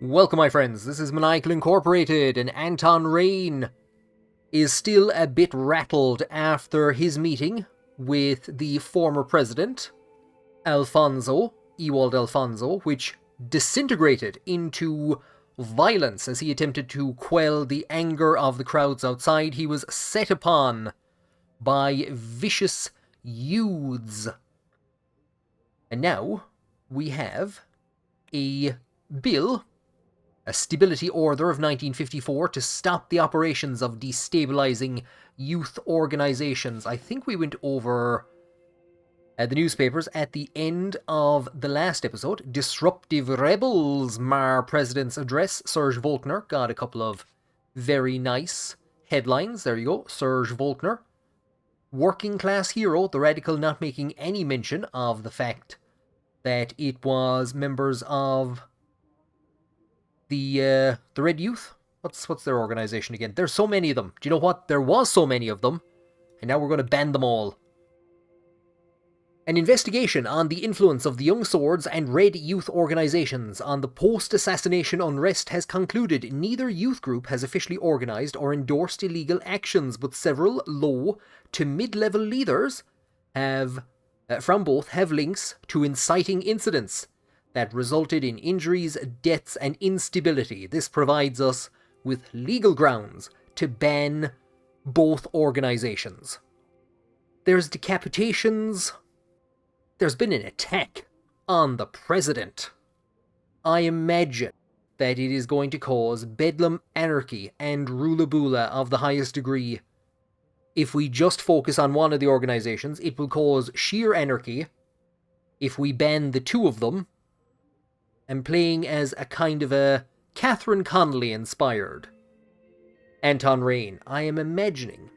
Welcome, my friends. This is Maniacal Incorporated, and Anton Rain is still a bit rattled after his meeting with the former president, Ewald Alfonso, which disintegrated into violence as he attempted to quell the anger of the crowds outside. He was set upon by vicious youths. And now we have a bill, a stability order of 1954 to stop the operations of destabilizing youth organizations. I think we went over the newspapers at the end of the last episode. Disruptive rebels, Mar President's address. Serge Volkner got a couple of very nice headlines. There you go, Serge Volkner. Working class hero, the radical not making any mention of the fact that it was members of the Red Youth. What's their organization again? There's so many of them. Do you know what? There was so many of them, and now we're going to ban them all. An investigation on the influence of the Young Swords and Red Youth organizations on the post-assassination unrest has concluded neither youth group has officially organized or endorsed illegal actions, but several low to mid-level leaders from both have links to inciting incidents that resulted in injuries, deaths, and instability. This provides us with legal grounds to ban both organizations. There's decapitations. There's been an attack on the president. I imagine that it is going to cause bedlam, anarchy, and rulabula of the highest degree. If we just focus on one of the organizations, it will cause sheer anarchy. If we ban the two of them, I'm playing as a kind of a Catherine Connolly inspired Anton Rain. I am imagining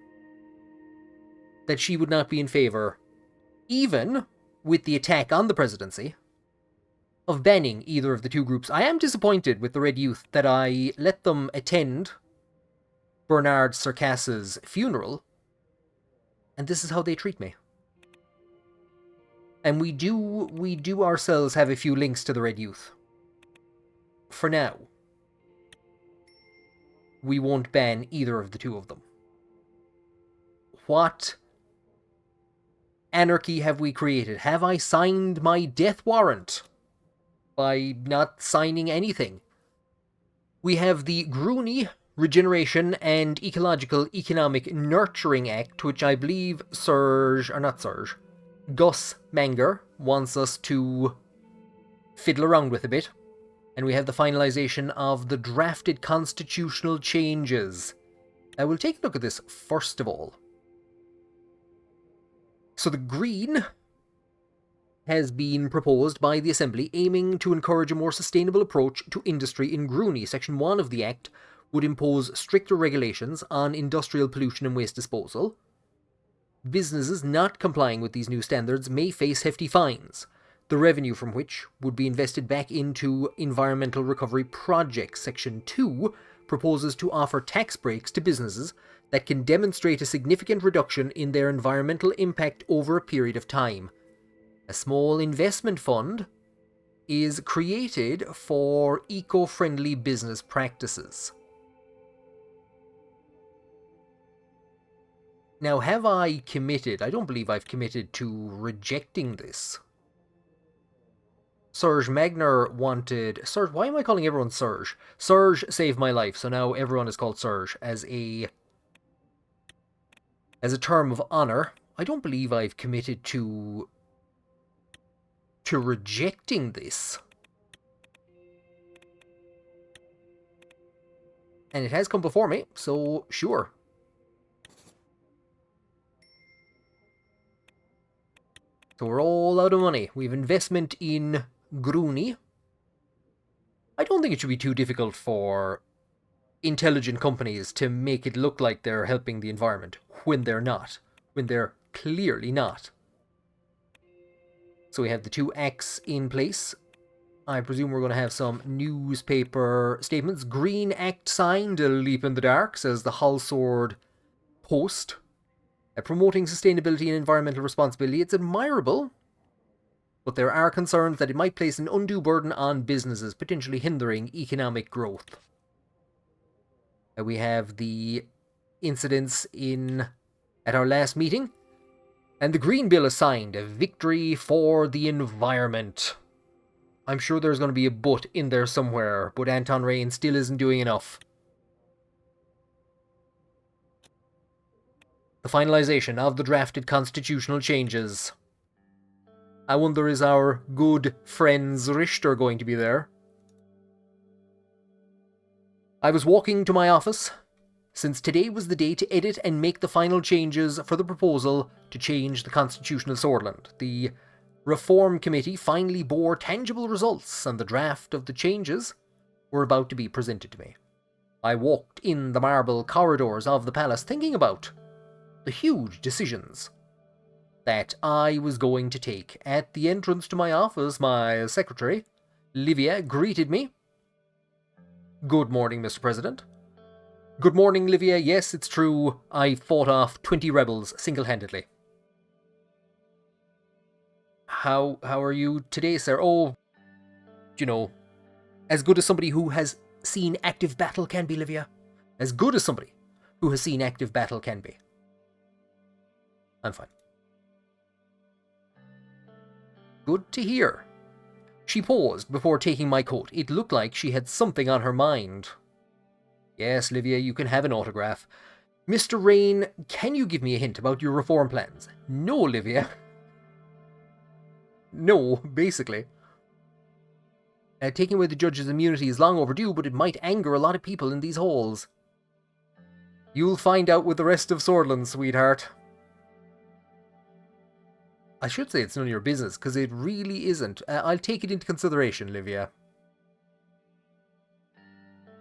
that she would not be in favor, even with the attack on the presidency, of banning either of the two groups. I am disappointed with the Red Youth that I let them attend Bernard Circas's funeral, and this is how they treat me. And we do ourselves have a few links to the Red Youth. For now, we won't ban either of the two of them. What anarchy have we created? Have I signed my death warrant by not signing anything? We have the Groony Regeneration and Ecological Economic Nurturing Act, which I believe Gus Manger wants us to fiddle around with a bit. And we have the finalization of the drafted constitutional changes. I will take a look at this first of all. So the Green has been proposed by the Assembly, aiming to encourage a more sustainable approach to industry in Groony. Section 1 of the Act would impose stricter regulations on industrial pollution and waste disposal. Businesses not complying with these new standards may face hefty fines, the revenue from which would be invested back into environmental recovery projects. Section 2 proposes to offer tax breaks to businesses that can demonstrate a significant reduction in their environmental impact over a period of time. A small investment fund is created for eco-friendly business practices. Now, have I committed? I don't believe I've committed to rejecting this. Serge Magner wanted... Serge, why am I calling everyone Serge? Serge saved my life, so now everyone is called Serge as a term of honor. I don't believe I've committed to rejecting this. And it has come before me, so sure. So we're all out of money. We have investment in Groony. I don't think it should be too difficult for intelligent companies to make it look like they're helping the environment when they're not. When they're clearly not. So we have the two acts in place. I presume we're going to have some newspaper statements. Green Act signed, a leap in the dark, says the Hallsword Post. Promoting sustainability and environmental responsibility. It's admirable. but there are concerns that it might place an undue burden on businesses, potentially hindering economic growth. We have the incidents at our last meeting, and the Green Bill is signed, a victory for the environment. I'm sure there's going to be a but in there somewhere, but Anton Rain still isn't doing enough. The finalization of the drafted constitutional changes. I wonder, is our good friends Richter going to be there? I was walking to my office, since today was the day to edit and make the final changes for the proposal to change the constitution of Sordland. The Reform Committee finally bore tangible results, and the draft of the changes were about to be presented to me. I walked in the marble corridors of the palace thinking about the huge decisions that I was going to take. At the entrance to my office, my secretary, Livia, greeted me. "Good morning, Mr. President." "Good morning, Livia. Yes, it's true. I fought off 20 rebels single-handedly." How are you today, sir?" "Oh, as good as somebody who has seen active battle can be, Livia. As good as somebody who has seen active battle can be. I'm fine." "Good to hear." She paused before taking my coat. It looked like she had something on her mind. "Yes, Livia, you can have an autograph." "Mr. Rain, can you give me a hint about your reform plans?" "No, Livia." No, basically. Taking away the judge's immunity is long overdue, but it might anger a lot of people in these halls. "You'll find out with the rest of Sordland, sweetheart." I should say it's none of your business, because it really isn't. I'll take it into consideration, Livia.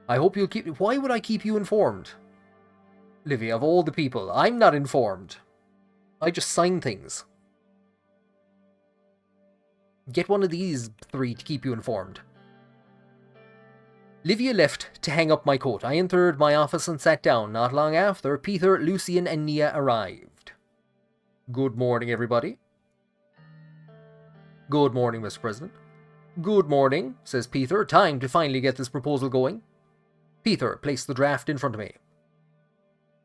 "I hope you'll keep... Why would I keep you informed?" "Livia, of all the people, I'm not informed. I just sign things. Get one of these three to keep you informed." Livia left to hang up my coat. I entered my office and sat down. Not long after, Peter, Lucian, and Nia arrived. "Good morning, everybody." "Good morning, Mr. President." "Good morning," says Peter. "Time to finally get this proposal going." Peter placed the draft in front of me.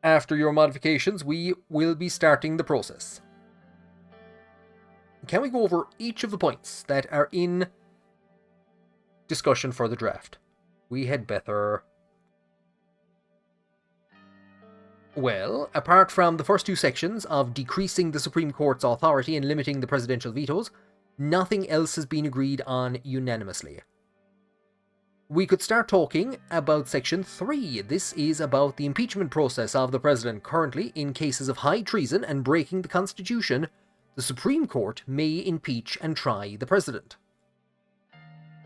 "After your modifications, we will be starting the process." Can we go over each of the points that are in discussion for the draft? We had better. Well, apart from the first two sections of decreasing the Supreme Court's authority and limiting the presidential vetoes, nothing else has been agreed on unanimously. We could start talking about Section 3. This is about the impeachment process of the president. Currently, in cases of high treason and breaking the Constitution, the Supreme Court may impeach and try the president.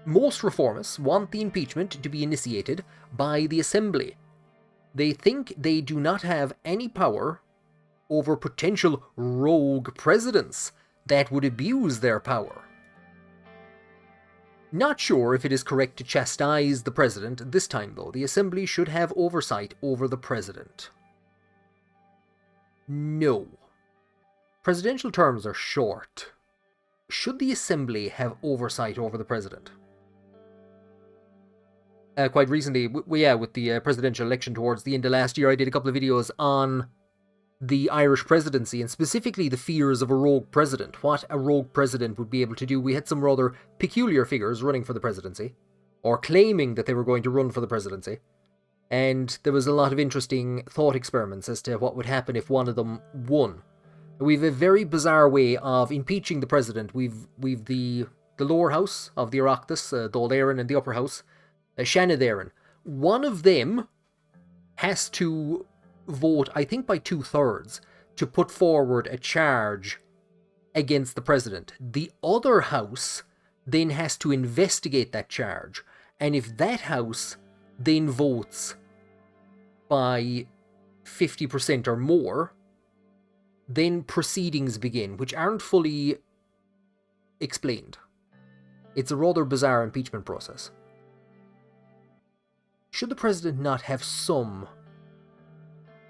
Most reformists want the impeachment to be initiated by the Assembly. They think they do not have any power over potential rogue presidents that would abuse their power. Not sure if it is correct to chastise the president this time, though. The Assembly should have oversight over the president. No. Presidential terms are short. Should the Assembly have oversight over the president? Quite recently, with the presidential election towards the end of last year, I did a couple of videos on the Irish presidency and specifically the fears of a rogue president, what a rogue president would be able to do. We had some rather peculiar figures running for the presidency, or claiming that they were going to run for the presidency, and there was a lot of interesting thought experiments as to what would happen if one of them won. We've a very bizarre way of impeaching the president. We've the lower house of the Oireachtas, the Old Éireann, and the upper house, Seanad Éireann. One of them has to vote, I think by 2/3, to put forward a charge against the president. The other house then has to investigate that charge, and if that house then votes by 50% or more, then proceedings begin, which aren't fully explained. It's a rather bizarre impeachment process. Should the president not have some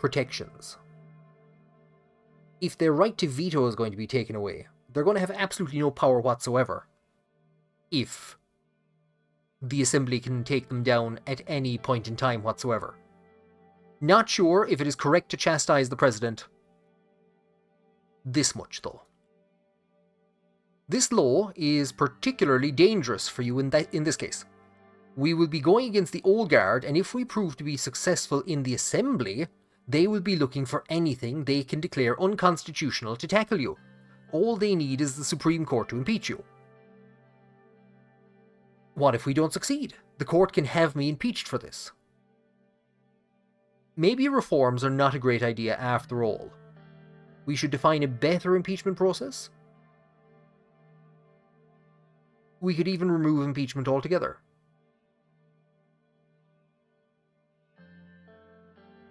protections? If their right to veto is going to be taken away, they're going to have absolutely no power whatsoever if the Assembly can take them down at any point in time whatsoever. Not sure if it is correct to chastise the President. This much, though. This law is particularly dangerous for you in this case. We will be going against the Old Guard, and if we prove to be successful in the Assembly, they will be looking for anything they can declare unconstitutional to tackle you. All they need is the Supreme Court to impeach you. What if we don't succeed? The court can have me impeached for this. Maybe reforms are not a great idea after all. We should define a better impeachment process. We could even remove impeachment altogether.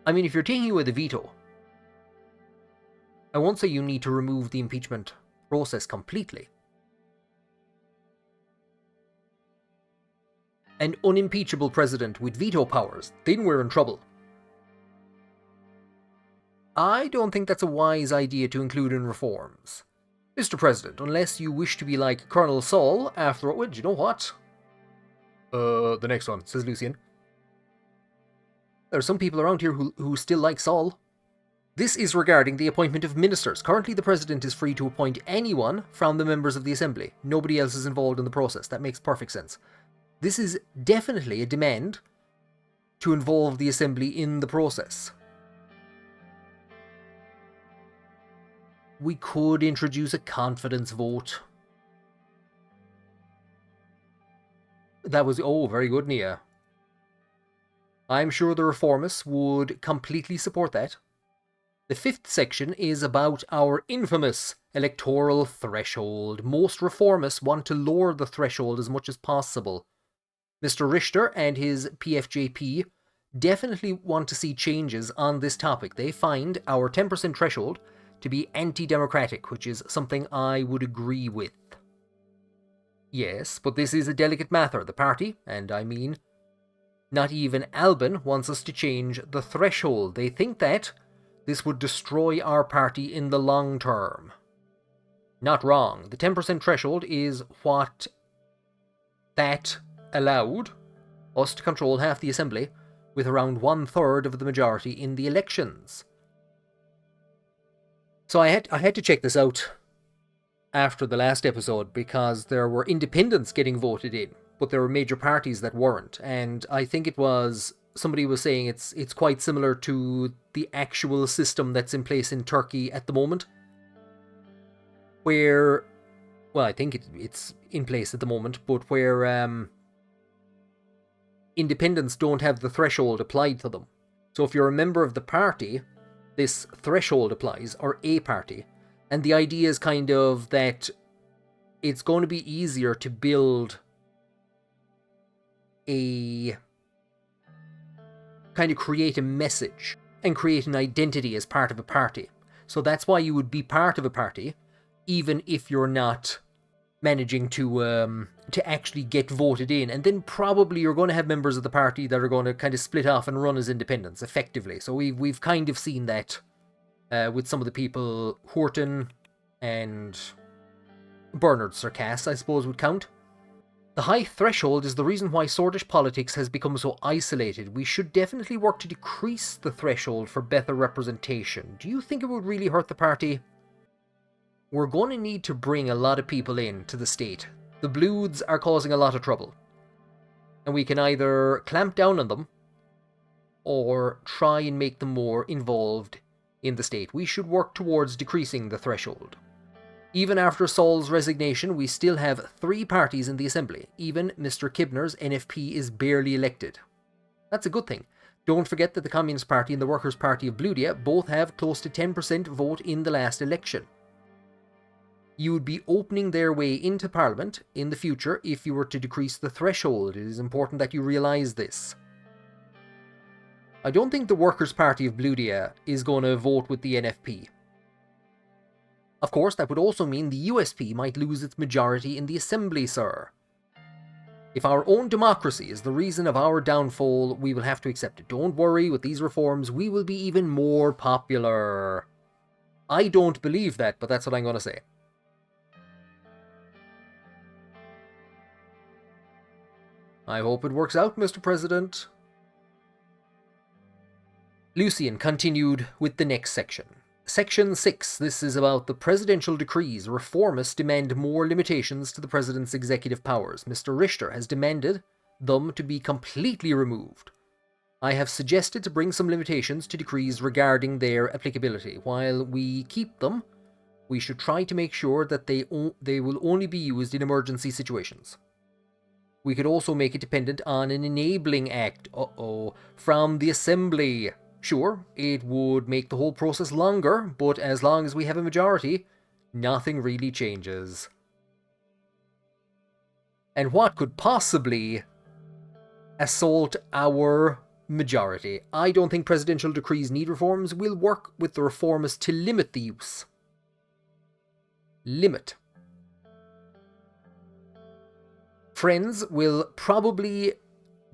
I mean, if you're taking away the veto, I won't say you need to remove the impeachment process completely. An unimpeachable president with veto powers, then we're in trouble. I don't think that's a wise idea to include in reforms. Mr. President, unless you wish to be like Colonel Soll, after all, well, you know what? The next one, says Lucian. There are some people around here who still like Soll. This is regarding the appointment of ministers. Currently, the President is free to appoint anyone from the members of the Assembly. Nobody else is involved in the process. That makes perfect sense. This is definitely a demand to involve the Assembly in the process. We could introduce a confidence vote. That was, oh, very good, Nia. I'm sure the reformists would completely support that. The fifth section is about our infamous electoral threshold. Most reformists want to lower the threshold as much as possible. Mr. Richter and his PFJP definitely want to see changes on this topic. They find our 10% threshold to be anti-democratic, which is something I would agree with. Yes, but this is a delicate matter. The party, and I mean not even Alban, wants us to change the threshold. They think that this would destroy our party in the long term. Not wrong. The 10% threshold is what that allowed us to control half the Assembly with around 1/3 of the majority in the elections. So I had to check this out after the last episode because there were independents getting voted in, but there were major parties that weren't. And I think it was, somebody was saying it's quite similar to the actual system that's in place in Turkey at the moment, where, well, I think it's in place at the moment, but where independents don't have the threshold applied to them. So if you're a member of the party, this threshold applies, or a party. And the idea is kind of that it's going to be easier to build a kind of create a message and create an identity as part of a party. So that's why you would be part of a party, even if you're not managing to actually get voted in. And then probably you're going to have members of the party that are going to kind of split off and run as independents, effectively. So we've kind of seen that with some of the people, Horton and Bernard Circasse, I suppose, would count. The high threshold is the reason why Swordish politics has become so isolated. We should definitely work to decrease the threshold for better representation. Do you think it would really hurt the party? We're going to need to bring a lot of people in to the state. The Bloods are causing a lot of trouble. And we can either clamp down on them or try and make them more involved in the state. We should work towards decreasing the threshold. Even after Soll's resignation, we still have 3 parties in the Assembly. Even Mr. Kibner's NFP is barely elected. That's a good thing. Don't forget that the Communist Party and the Workers' Party of Bludia both have close to 10% vote in the last election. You would be opening their way into Parliament in the future if you were to decrease the threshold. It is important that you realise this. I don't think the Workers' Party of Bludia is going to vote with the NFP. Of course, that would also mean the USP might lose its majority in the Assembly, sir. If our own democracy is the reason of our downfall, we will have to accept it. Don't worry, with these reforms, we will be even more popular. I don't believe that, but that's what I'm going to say. I hope it works out, Mr. President. Lucian continued with the next section. Section 6, this is about the presidential decrees. Reformists demand more limitations to the president's executive powers. Mr. Richter has demanded them to be completely removed. I have suggested to bring some limitations to decrees regarding their applicability. While we keep them, we should try to make sure that they will only be used in emergency situations. We could also make it dependent on an enabling act, from the Assembly. Sure, it would make the whole process longer, but as long as we have a majority, nothing really changes. And what could possibly assault our majority? I don't think presidential decrees need reforms. We'll work with the reformists to limit the use. Limit. Friends will probably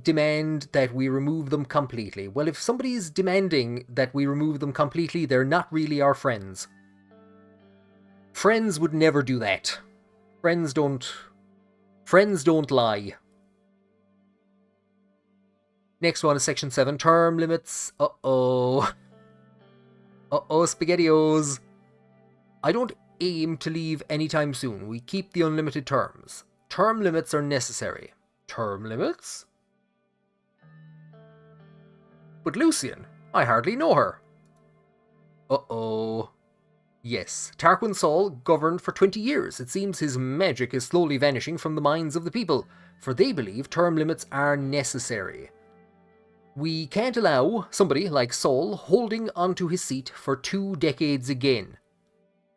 demand that we remove them completely. Well, if somebody's demanding that we remove them completely, they're not really our friends. Friends would never do that. Friends don't lie. Next one is section 7, term limits. SpaghettiOs. I don't aim to leave anytime soon. We keep the unlimited terms. Term limits are necessary. Term limits? But Lucian, I hardly know her. Yes, Tarquain Soll governed for 20 years. It seems his magic is slowly vanishing from the minds of the people, for they believe term limits are necessary. We can't allow somebody like Soll holding onto his seat for 2 decades again.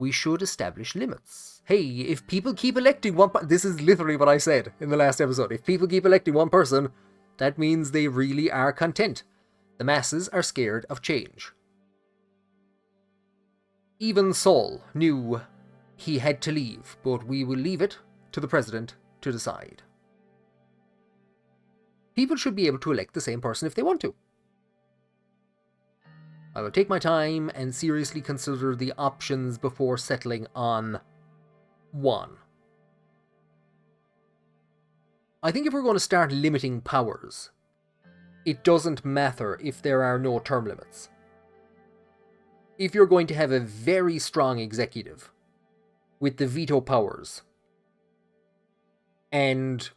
We should establish limits. Hey, if people keep electing one this is literally what I said in the last episode. If people keep electing one person, that means they really are content. The masses are scared of change. Even Soll knew he had to leave, but we will leave it to the president to decide. People should be able to elect the same person if they want to. I will take my time and seriously consider the options before settling on one. I think if we're going to start limiting powers, it doesn't matter if there are no term limits. If you're going to have a very strong executive with the veto powers and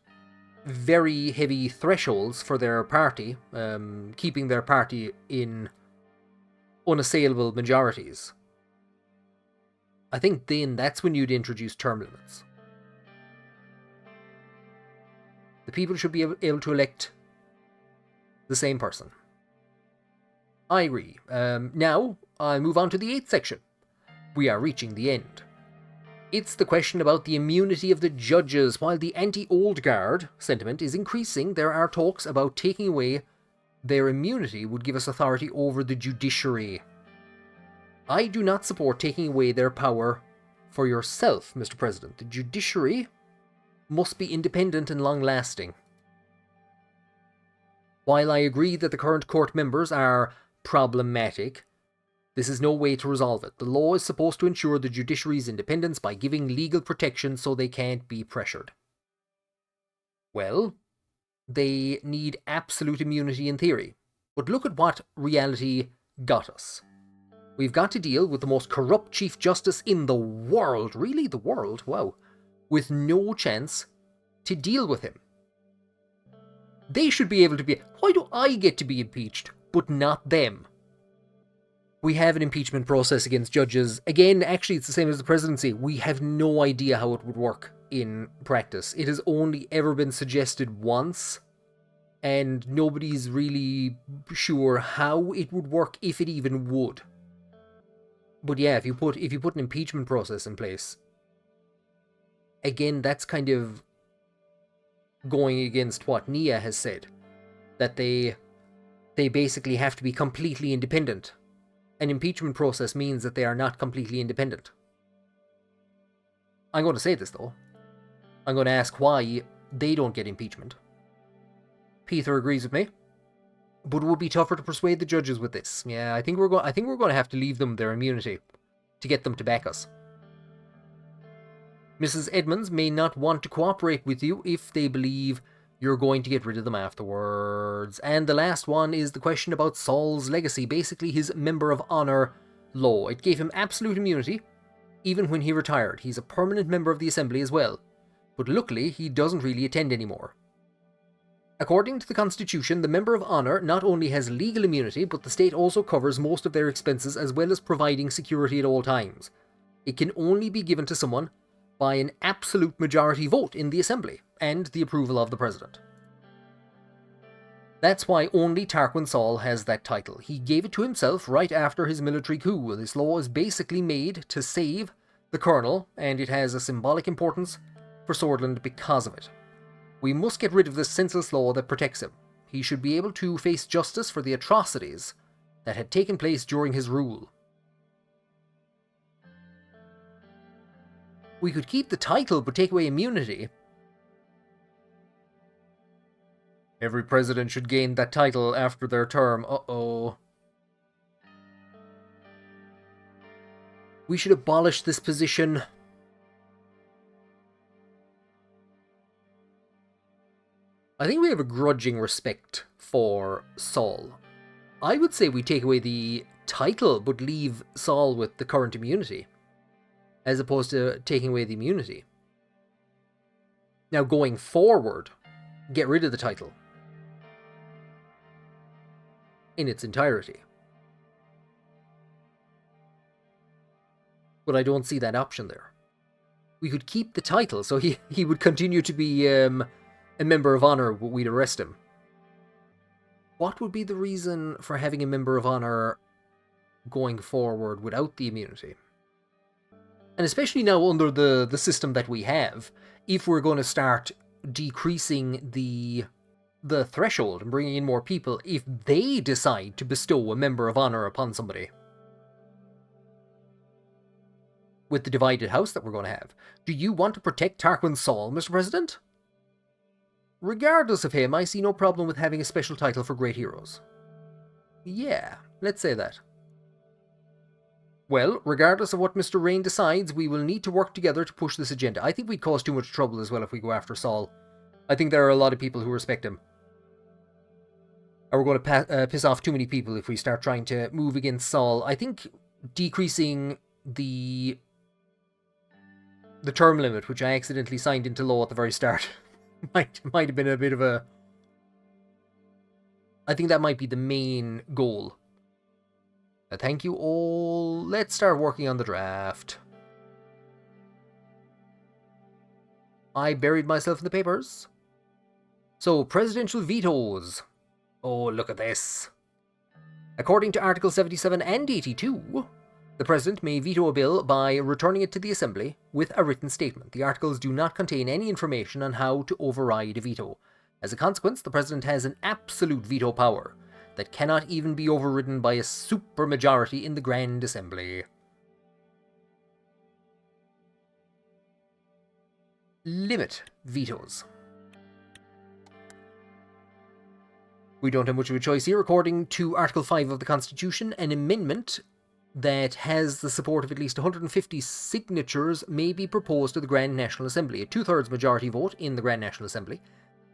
very heavy thresholds for their party, keeping their party in unassailable majorities, I think then that's when you'd introduce term limits. The people should be able to elect the same person. I agree. Now, I'll move on to the 8th section. We are reaching the end. It's the question about the immunity of the judges. While the anti-old guard sentiment is increasing, there are talks about taking away their immunity would give us authority over the judiciary. I do not support taking away their power for yourself, Mr. President. The judiciary must be independent and long-lasting. While I agree that the current court members are problematic, this is no way to resolve it. The law is supposed to ensure the judiciary's independence by giving legal protection so they can't be pressured. Well, they need absolute immunity in theory. But look at what reality got us. We've got to deal with the most corrupt Chief Justice in the world. Really? The world? Wow. With no chance to deal with him. They should be able to be... Why do I get to be impeached, but not them? We have an impeachment process against judges. Again, actually, it's the same as the presidency. We have no idea how it would work in practice. It has only ever been suggested once, and nobody's really sure how it would work, if it even would. But yeah, if you put an impeachment process in place, again, that's kind of going against what Nia has said, that they basically have to be completely independent. An impeachment process means that they are not completely independent. I'm going to say this, though. I'm going to ask why they don't get impeachment. Peter agrees with me, but it would be tougher to persuade the judges with this. Yeah, I think we're going to have to leave them their immunity to get them to back us. Mrs. Edmonds may not want to cooperate with you if they believe you're going to get rid of them afterwards. And the last one is the question about Soll's legacy, basically his Member of Honor law. It gave him absolute immunity, even when he retired. He's a permanent member of the Assembly as well, but luckily he doesn't really attend anymore. According to the Constitution, the Member of Honor not only has legal immunity, but the state also covers most of their expenses as well as providing security at all times. It can only be given to someone by an absolute majority vote in the Assembly, and the approval of the President. That's why only Tarquain Soll has that title. He gave it to himself right after his military coup. This law is basically made to save the Colonel, and it has a symbolic importance for Sordland because of it. We must get rid of this senseless law that protects him. He should be able to face justice for the atrocities that had taken place during his rule. We could keep the title but take away immunity. Every president should gain that title after their term. Uh-oh. We should abolish this position. I think we have a grudging respect for Soll. I would say we take away the title but leave Soll with the current immunity, as opposed to taking away the immunity. Now, going forward, get rid of the title in its entirety. But I don't see that option there. We could keep the title, so he would continue to be a Member of Honor, but we'd arrest him. What would be the reason for having a Member of Honor going forward without the immunity? And especially now under the system that we have, if we're going to start decreasing the threshold and bringing in more people, if they decide to bestow a Member of Honor upon somebody, with the divided house that we're going to have, do you want to protect Tarquain Soll, Mr. President? Regardless of him, I see no problem with having a special title for great heroes. Yeah, let's say that. Well, regardless of what Mr. Rain decides, we will need to work together to push this agenda. I think we'd cause too much trouble as well if we go after Soll. I think there are a lot of people who respect him. And we're going to piss off too many people if we start trying to move against Soll. I think decreasing the term limit, which I accidentally signed into law at the very start, might have been a bit of a... I think that might be the main goal. Thank you all. Let's start working on the draft. I buried myself in the papers. So, presidential vetoes. Oh, look at this. According to Article 77 and 82, the President may veto a bill by returning it to the Assembly with a written statement. The articles do not contain any information on how to override a veto. As a consequence, the President has an absolute veto power that cannot even be overridden by a supermajority in the Grand Assembly. Limit vetoes. We don't have much of a choice here. According to Article 5 of the Constitution, an amendment that has the support of at least 150 signatures may be proposed to the Grand National Assembly. A two-thirds majority vote in the Grand National Assembly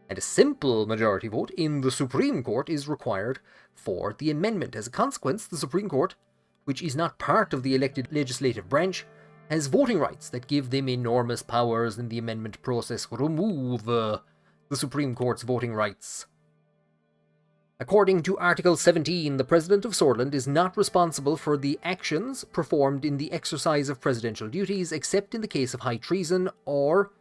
and a simple majority vote in the Supreme Court is required for the amendment. As a consequence, the Supreme Court, which is not part of the elected legislative branch, has voting rights that give them enormous powers, and the amendment process would remove the Supreme Court's voting rights. According to Article 17, the President of Sordland is not responsible for the actions performed in the exercise of presidential duties, except in the case of high treason or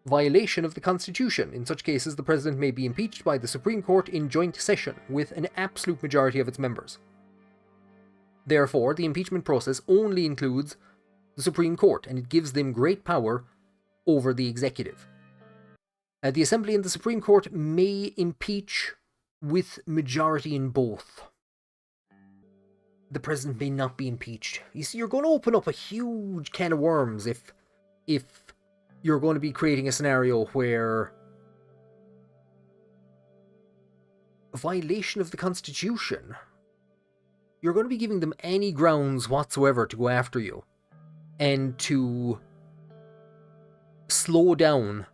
violation of the Constitution. In such cases, the President may be impeached by the Supreme Court in joint session with an absolute majority of its members. Therefore, the impeachment process only includes the Supreme Court, and it gives them great power over the executive. The Assembly and the Supreme Court may impeach with majority in both. The President may not be impeached. You see, you're going to open up a huge can of worms if you're going to be creating a scenario where a violation of the Constitution, you're going to be giving them any grounds whatsoever to go after you and to slow down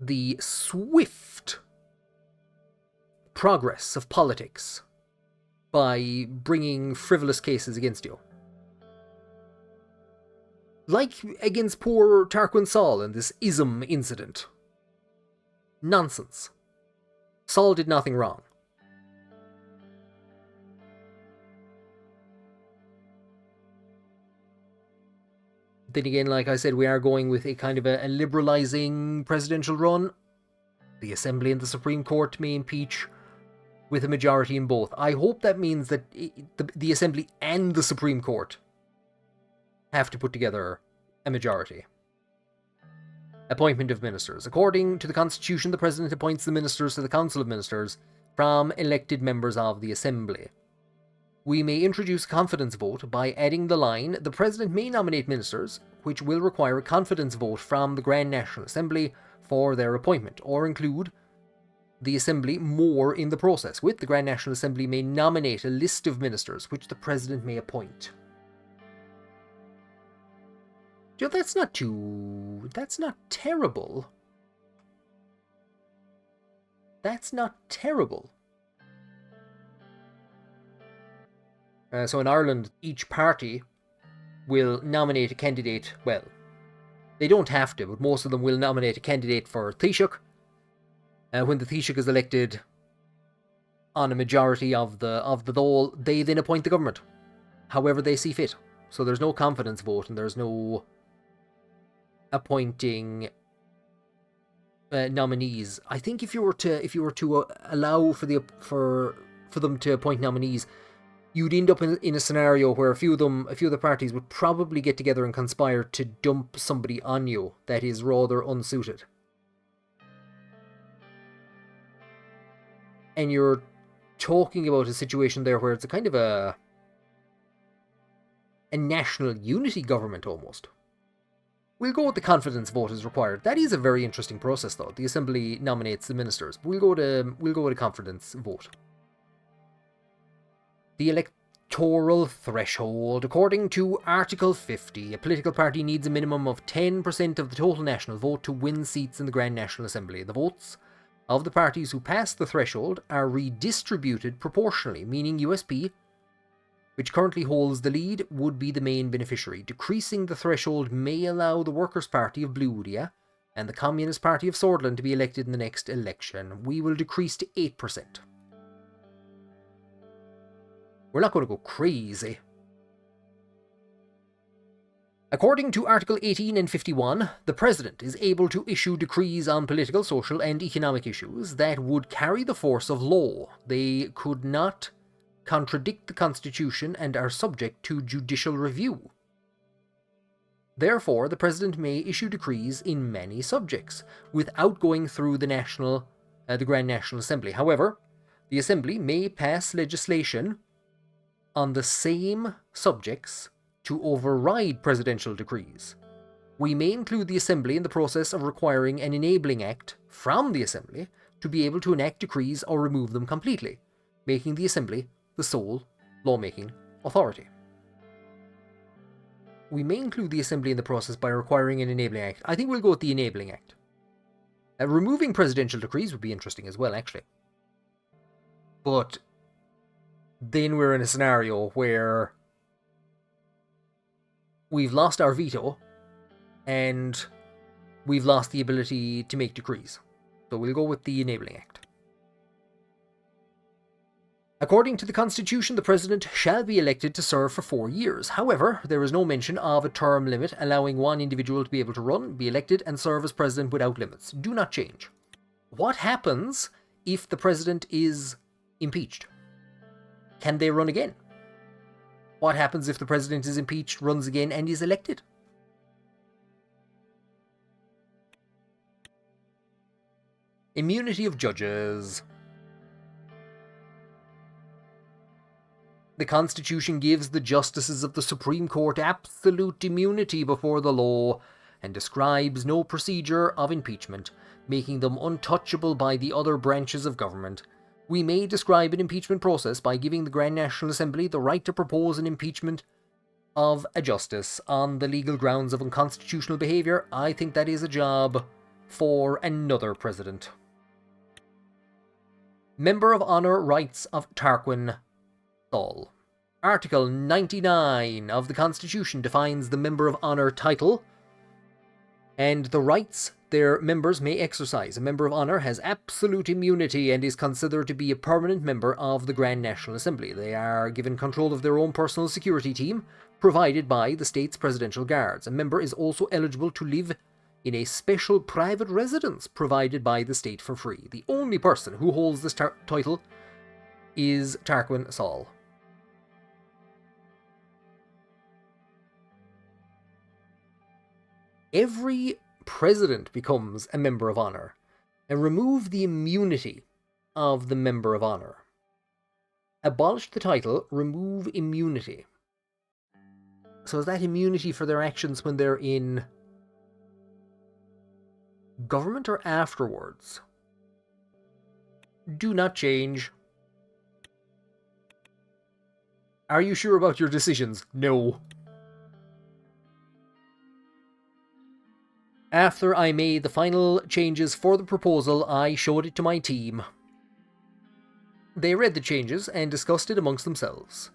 the swift progress of politics by bringing frivolous cases against you. Like against poor Tarquain Soll in this ism incident. Nonsense. Soll did nothing wrong. Then again, like I said, we are going with a kind of a liberalizing presidential run. The Assembly and the Supreme Court may impeach with a majority in both. I hope that means that the Assembly and the Supreme Court have to put together a majority. Appointment of ministers. According to the Constitution, the President appoints the ministers to the Council of Ministers from elected members of the Assembly. We may introduce a confidence vote by adding the line, the President may nominate ministers, which will require a confidence vote from the Grand National Assembly for their appointment, or include the Assembly more in the process, with the Grand National Assembly may nominate a list of ministers which the President may appoint. You know, that's not terrible. That's not terrible. So in Ireland, each party will nominate a candidate, well, they don't have to, but most of them will nominate a candidate for Taoiseach. When the Taoiseach is elected on a majority of the Dáil, they then appoint the government, however they see fit. So there's no confidence vote, and there's no appointing nominees. I think if you were to allow for them to appoint nominees, you'd end up in a scenario where a few of the parties would probably get together and conspire to dump somebody on you that is rather unsuited. And you're talking about a situation there where it's a kind of a national unity government almost. We'll go with the confidence vote as required. That is a very interesting process, though. The Assembly nominates the ministers. We'll go with a confidence vote. The electoral threshold. According to Article 50, a political party needs a minimum of 10% of the total national vote to win seats in the Grand National Assembly. The votes of the parties who pass the threshold are redistributed proportionally, meaning USP, which currently holds the lead, would be the main beneficiary. Decreasing the threshold may allow the Workers' Party of Blúdia and the Communist Party of Sordland to be elected in the next election. We will decrease to 8%. We're not going to go crazy. According to Article 18 and 51, the President is able to issue decrees on political, social and economic issues that would carry the force of law. They could not contradict the Constitution and are subject to judicial review. Therefore, the President may issue decrees in many subjects without going through the Grand National Assembly. However, the Assembly may pass legislation on the same subjects to override presidential decrees. We may include the Assembly in the process of requiring an enabling act from the Assembly to be able to enact decrees or remove them completely, making the Assembly the sole lawmaking authority. We may include the Assembly in the process by requiring an enabling act. I think we'll go with the enabling act. Removing presidential decrees would be interesting as well, actually. But then we're in a scenario where we've lost our veto and we've lost the ability to make decrees. So we'll go with the enabling act. According to the Constitution, the President shall be elected to serve for 4 years. However, there is no mention of a term limit, allowing one individual to be able to run, be elected, and serve as President without limits. Do not change. What happens if the President is impeached? Can they run again? What happens if the President is impeached, runs again, and is elected? Immunity of judges. The Constitution gives the justices of the Supreme Court absolute immunity before the law and describes no procedure of impeachment, making them untouchable by the other branches of government. We may describe an impeachment process by giving the Grand National Assembly the right to propose an impeachment of a justice on the legal grounds of unconstitutional behaviour. I think that is a job for another president. Member of Honor Rights of Tarquain Soll. Article 99 of the Constitution defines the Member of Honor title and the rights their members may exercise. A Member of Honor has absolute immunity and is considered to be a permanent member of the Grand National Assembly. They are given control of their own personal security team, provided by the state's presidential guards. A member is also eligible to live in a special private residence provided by the state for free. The only person who holds this title is Tarquain Soll. Every president becomes a Member of Honor, and remove the immunity of the Member of Honor. Abolish the title, remove immunity. So is that immunity for their actions when they're in government or afterwards? Do not change. Are you sure about your decisions? No. After I made the final changes for the proposal, I showed it to my team. They read the changes and discussed it amongst themselves.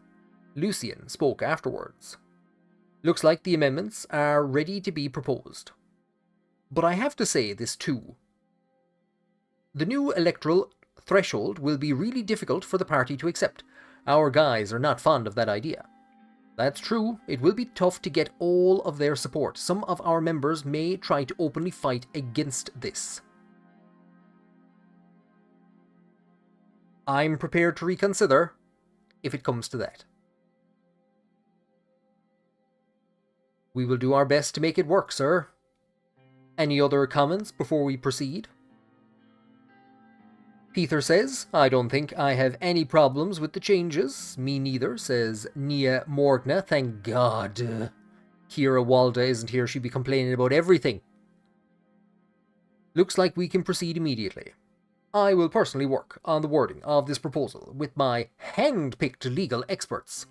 Lucien spoke afterwards. Looks like the amendments are ready to be proposed. But I have to say this too. The new electoral threshold will be really difficult for the party to accept. Our guys are not fond of that idea. That's true, it will be tough to get all of their support. Some of our members may try to openly fight against this. I'm prepared to reconsider if it comes to that. We will do our best to make it work, sir. Any other comments before we proceed? Peter says, I don't think I have any problems with the changes. Me neither, says Nia Morgna. Thank God. Kira Walda isn't here. She'd be complaining about everything. Looks like we can proceed immediately. I will personally work on the wording of this proposal with my hand-picked legal experts.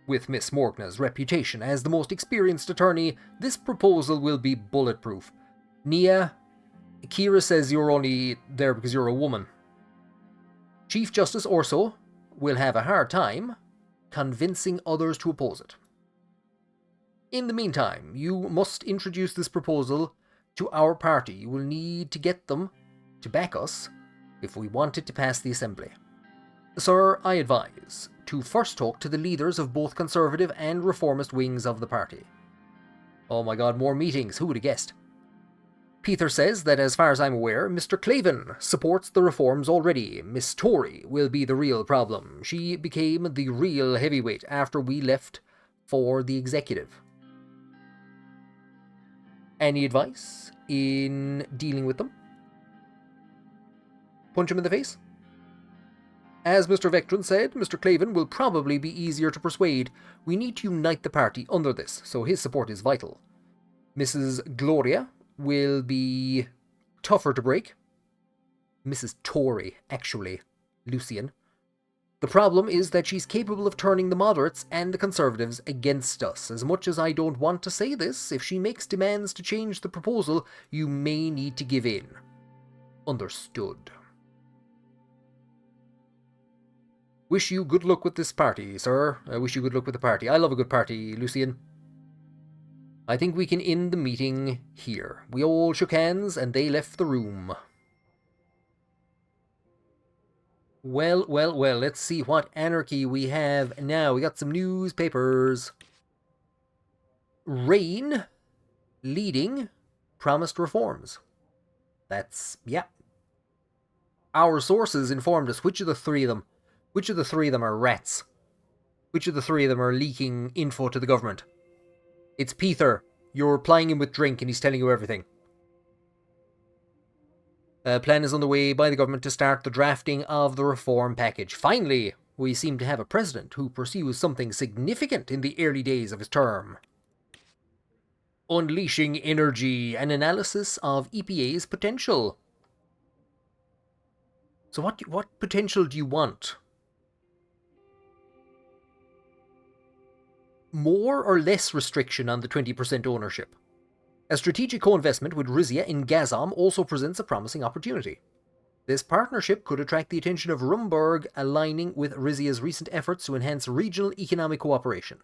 With Miss Morgna's reputation as the most experienced attorney, this proposal will be bulletproof. Nia, Kira says you're only there because you're a woman. Chief Justice Orso will have a hard time convincing others to oppose it. In the meantime, you must introduce this proposal to our party. You will need to get them to back us if we want it to pass the Assembly. Sir, I advise to first talk to the leaders of both conservative and reformist wings of the party. Oh my god, more meetings, who would have guessed? Peter says that as far as I'm aware, Mr. Claven supports the reforms already. Miss Tory will be the real problem. She became the real heavyweight after we left for the executive. Any advice in dealing with them? Punch him in the face? As Mr. Vectron said, Mr. Claven will probably be easier to persuade. We need to unite the party under this, so his support is vital. Mrs. Gloria will be tougher to break. Mrs. Tory, actually, Lucien. The problem is that she's capable of turning the moderates and the conservatives against us. As much as I don't want to say this, if she makes demands to change the proposal, you may need to give in. Understood. Wish you good luck with this party, sir. I wish you good luck with the party. I love a good party, Lucien. I think we can end the meeting here. We all shook hands and they left the room. Well, let's see what anarchy we have now. We got some newspapers. Rain leading promised reforms. That's, yeah. Our sources informed us which of the three of them are rats. Which of the three of them are leaking info to the government. It's Peter. You're plying him with drink and he's telling you everything. A plan is underway by the government to start the drafting of the reform package. Finally, we seem to have a president who pursues something significant in the early days of his term. Unleashing energy, an analysis of EPA's potential. So what potential do you want? More or less restriction on the 20% ownership? A strategic co-investment with Rizia in Gazom also presents a promising opportunity. This partnership could attract the attention of Rumburg, aligning with Rizia's recent efforts to enhance regional economic cooperation.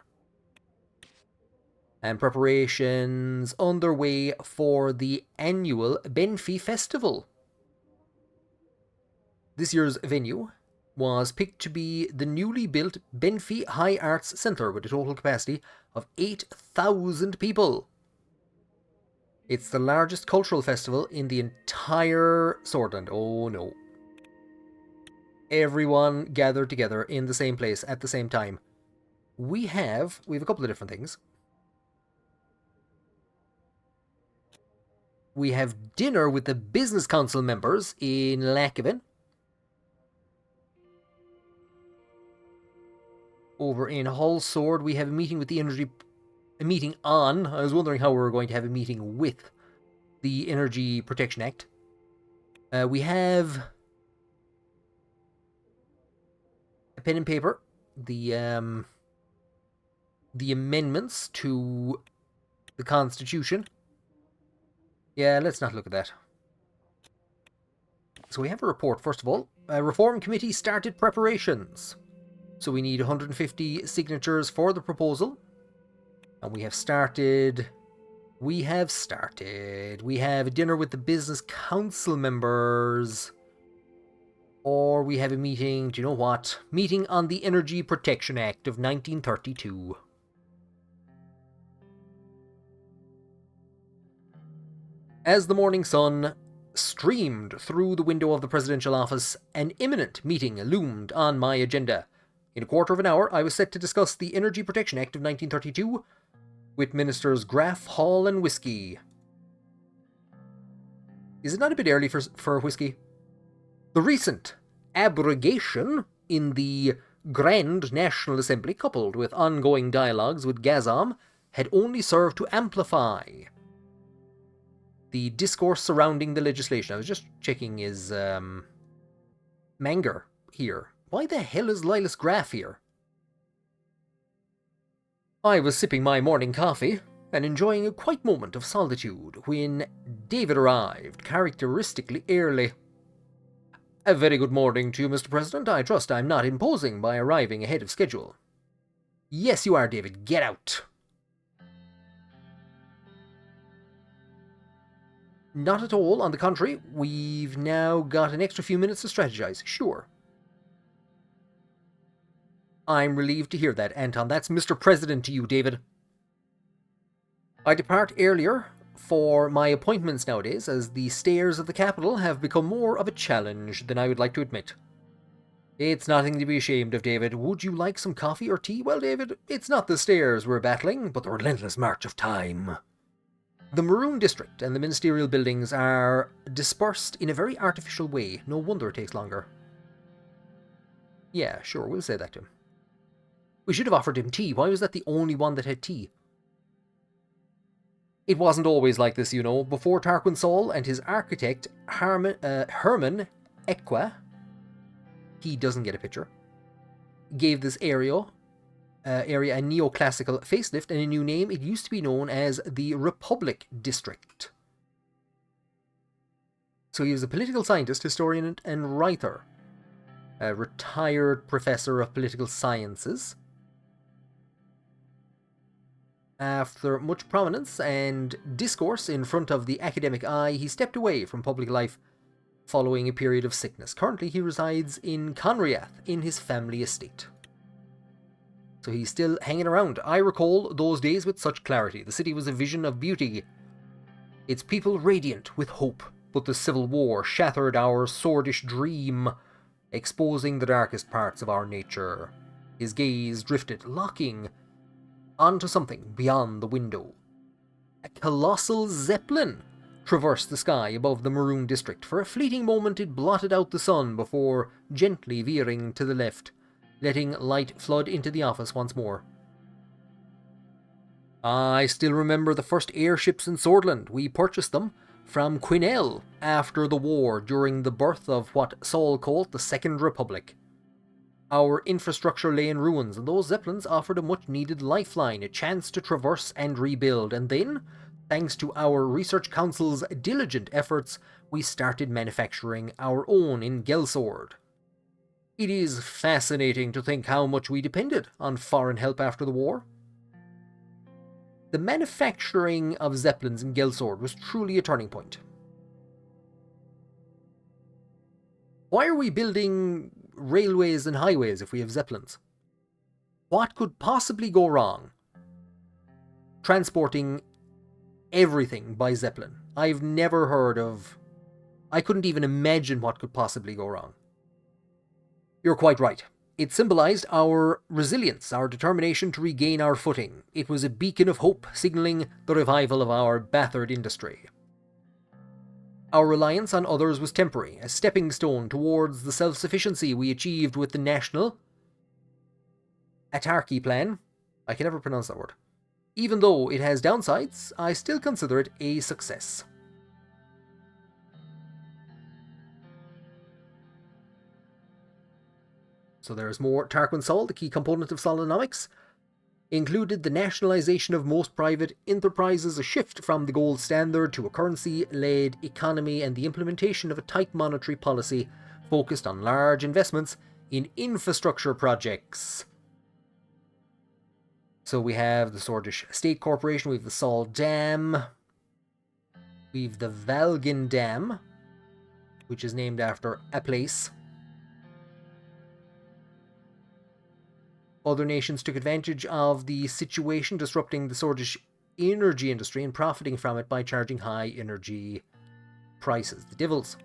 And preparations underway for the annual Benfi Festival. This year's venue was picked to be the newly built Benfi High Arts Centre with a total capacity of 8,000 people. It's the largest cultural festival in the entire Sordland. Oh no. Everyone gathered together in the same place at the same time. We have a couple of different things. We have dinner with the business council members in Lakeven. Over in Hull Sword, we have a meeting with the I was wondering how we were going to have a meeting with the Energy Protection Act. We have a pen and paper, the amendments to the Constitution. Yeah, let's not look at that. So we have a report, first of all. A reform committee started preparations. So we need 150 signatures for the proposal. And we have started. We have a dinner with the business council members. Or we have a meeting, do you know what? Meeting on the Energy Protection Act of 1932. As the morning sun streamed through the window of the presidential office, an imminent meeting loomed on my agenda. In a quarter of an hour, I was set to discuss the Energy Protection Act of 1932 with Ministers Graff, Hall, and Whiskey. Is it not a bit early for Whiskey? The recent abrogation in the Grand National Assembly, coupled with ongoing dialogues with Gazom, had only served to amplify the discourse surrounding the legislation. I was just checking his Manger here. Why the hell is Lilas Graff here? I was sipping my morning coffee and enjoying a quiet moment of solitude when David arrived, characteristically early. A very good morning to you, Mr. President. I trust I'm not imposing by arriving ahead of schedule. Yes, you are, David. Get out. Not at all. On the contrary, we've now got an extra few minutes to strategize. Sure. I'm relieved to hear that, Anton. That's Mr. President to you, David. I depart earlier for my appointments nowadays, as the stairs of the capital have become more of a challenge than I would like to admit. It's nothing to be ashamed of, David. Would you like some coffee or tea? Well, David, it's not the stairs we're battling, but the relentless march of time. The Maroon District and the ministerial buildings are dispersed in a very artificial way. No wonder it takes longer. Yeah, sure, we'll say that to him. We should have offered him tea. Why was that the only one that had tea? It wasn't always like this, you know. Before Tarquain Soll and his architect, Herman Equa, he doesn't get a picture, gave this area a neoclassical facelift and a new name, it used to be known as the Republic District. So he was a political scientist, historian, and writer. A retired professor of political sciences. After much prominence and discourse in front of the academic eye, he stepped away from public life following a period of sickness. Currently, he resides in Bunreachts in his family estate. So he's still hanging around. I recall those days with such clarity. The city was a vision of beauty, its people radiant with hope, but the civil war shattered our sordid dream, exposing the darkest parts of our nature. His gaze drifted, locking onto something beyond the window. A colossal zeppelin traversed the sky above the Maroon District. For a fleeting moment it blotted out the sun before gently veering to the left, letting light flood into the office once more. I still remember the first airships in Sordland. We purchased them from Quinnell after the war, during the birth of what Soll called the Second Republic. Our infrastructure lay in ruins, and those zeppelins offered a much-needed lifeline, a chance to traverse and rebuild. And then, Thanks to our research council's diligent efforts, we started manufacturing our own in Gelsord. It is fascinating to think how much we depended on foreign help after the war. The manufacturing of Zeppelins in Gelsord was truly a turning point. Why are we building railways and highways if we have Zeppelins? What could possibly go wrong? Transporting everything by Zeppelin. I've never heard of... I couldn't even imagine what could possibly go wrong. You're quite right. It symbolized our resilience, our determination to regain our footing. It was a beacon of hope, signaling the revival of our battered industry. Our reliance on others was temporary, a stepping stone towards the self-sufficiency we achieved with the national Autarky plan. I can never pronounce that word. Even though it has downsides, I still consider it a success. So there's more. Tarquain Soll, the key component of Solonomics, included the nationalization of most private enterprises, a shift from the gold standard to a currency-led economy, and the implementation of a tight monetary policy focused on large investments in infrastructure projects. So we have the Sordland State Corporation, we have the Soll Dam, we have the Valgen Dam, which is named after a place. Other nations took advantage of the situation, disrupting the Sordland energy industry and profiting from it by charging high energy prices. The Devils.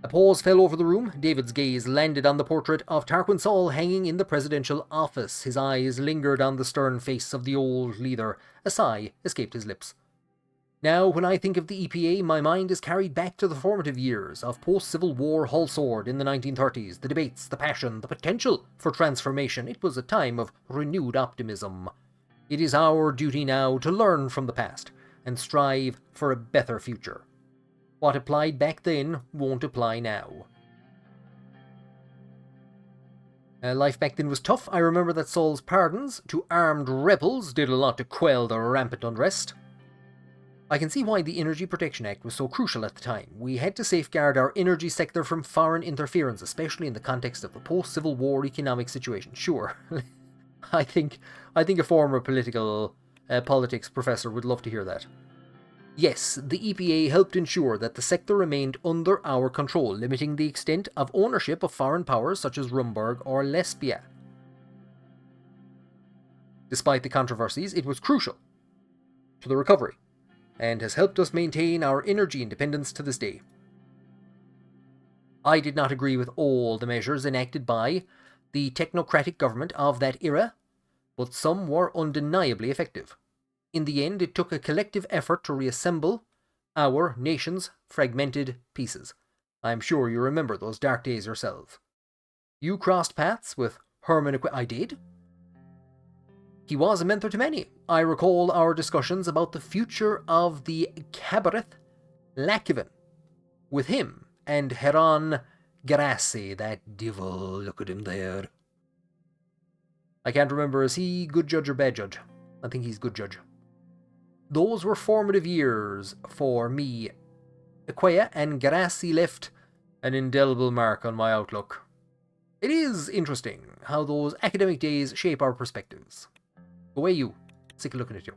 A pause fell over the room. David's gaze landed on the portrait of Tarquain Soll hanging in the presidential office. His eyes lingered on the stern face of the old leader. A sigh escaped his lips. Now, when I think of the EPA, my mind is carried back to the formative years of post-Civil War Hull Sword in the 1930s. The debates, the passion, the potential for transformation. It was a time of renewed optimism. It is our duty now to learn from the past and strive for a better future. What applied back then won't apply now. Life back then was tough. I remember that Soll's pardons to armed rebels did a lot to quell the rampant unrest. I can see why the Energy Protection Act was so crucial at the time. We had to safeguard our energy sector from foreign interference, especially in the context of the post-Civil War economic situation. Sure, I think a former politics professor would love to hear that. Yes, the EPA helped ensure that the sector remained under our control, limiting the extent of ownership of foreign powers such as Rumburg or Lesbia. Despite the controversies, it was crucial to the recovery, and has helped us maintain our energy independence to this day. I did not agree with all the measures enacted by the technocratic government of that era, but some were undeniably effective. In the end, it took a collective effort to reassemble our nation's fragmented pieces. I'm sure you remember those dark days yourself. You crossed paths with Herman I did. He was a mentor to many. I recall our discussions about the future of the Cabaret Lakivan with him and Heron Grassi, that devil. Look at him there. I can't remember, is he good judge or bad judge? I think he's good judge. Those were formative years for me. Aquia and Grassi left an indelible mark on my outlook. It is interesting how those academic days shape our perspectives. Away you. Sick of looking at you.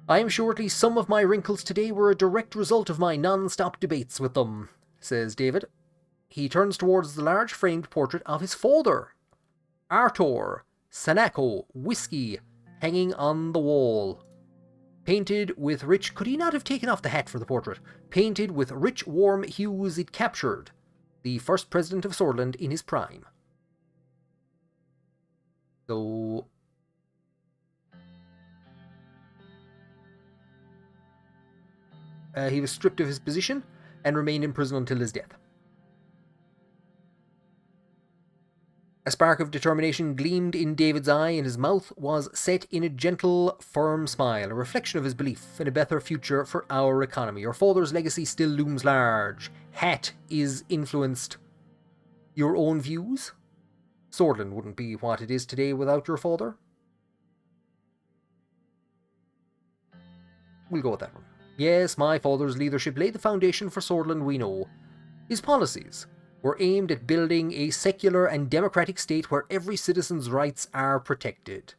I am sure at least some of my wrinkles today were a direct result of my non-stop debates with them, says David. He turns towards the large framed portrait of his father, Arthur Sanako Whiskey, hanging on the wall. Painted with rich... Could he not have taken off the hat for the portrait? Painted with rich warm hues, it captured the first president of Sordland in his prime. So... he was stripped of his position and remained in prison until his death. A spark of determination gleamed in David's eye, and his mouth was set in a gentle, firm smile, a reflection of his belief in a better future for our economy. Your father's legacy still looms large. Hat is influenced your own views? Sordland wouldn't be what it is today without your father. We'll go with that one. Yes, my father's leadership laid the foundation for Sordland we know. His policies were aimed at building a secular and democratic state where every citizen's rights are protected.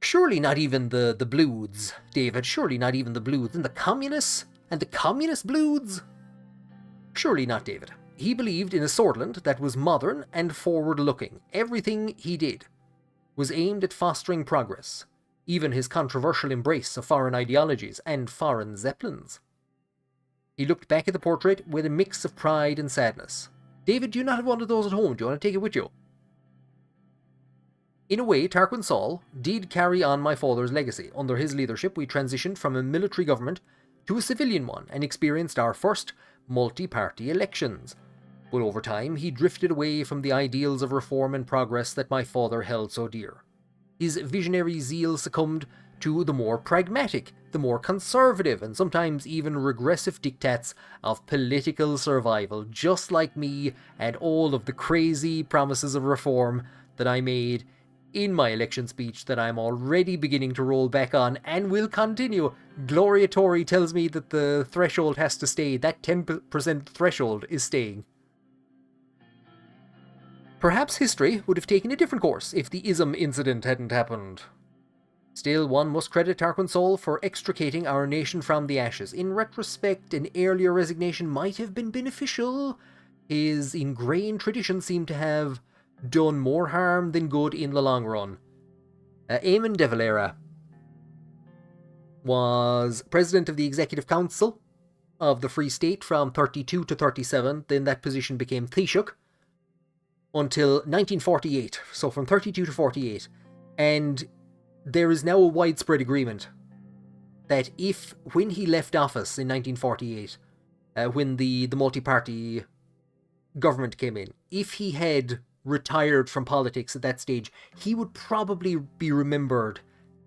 Surely not even the Bloods, David, surely not even the Bloods. And the communists? And the communist Bloods? Surely not, David. He believed in a Sordland that was modern and forward-looking. Everything he did was aimed at fostering progress, even his controversial embrace of foreign ideologies and foreign zeppelins. He looked back at the portrait with a mix of pride and sadness. David, do you not have one of those at home? Do you want to take it with you? In a way, Tarquain Soll did carry on my father's legacy. Under his leadership, we transitioned from a military government to a civilian one and experienced our first multi-party elections. But over time, he drifted away from the ideals of reform and progress that my father held so dear. His visionary zeal succumbed to the more pragmatic, the more conservative, and sometimes even regressive diktats of political survival, just like me and all of the crazy promises of reform that I made in my election speech that I'm already beginning to roll back on and will continue. Gloria Tory tells me that the threshold has to stay. That 10% threshold is staying. Perhaps history would have taken a different course if the ism incident hadn't happened. Still, one must credit Tarquain Soll for extricating our nation from the ashes. In retrospect, an earlier resignation might have been beneficial. His ingrained tradition seemed to have done more harm than good in the long run. Éamon de Valera was president of the Executive Council of the Free State from 32 to 37. Then that position became Taoiseach until 1948. So from 32 to 48. And there is now a widespread agreement that when he left office in 1948, when the multi-party government came in, if he had retired from politics at that stage, he would probably be remembered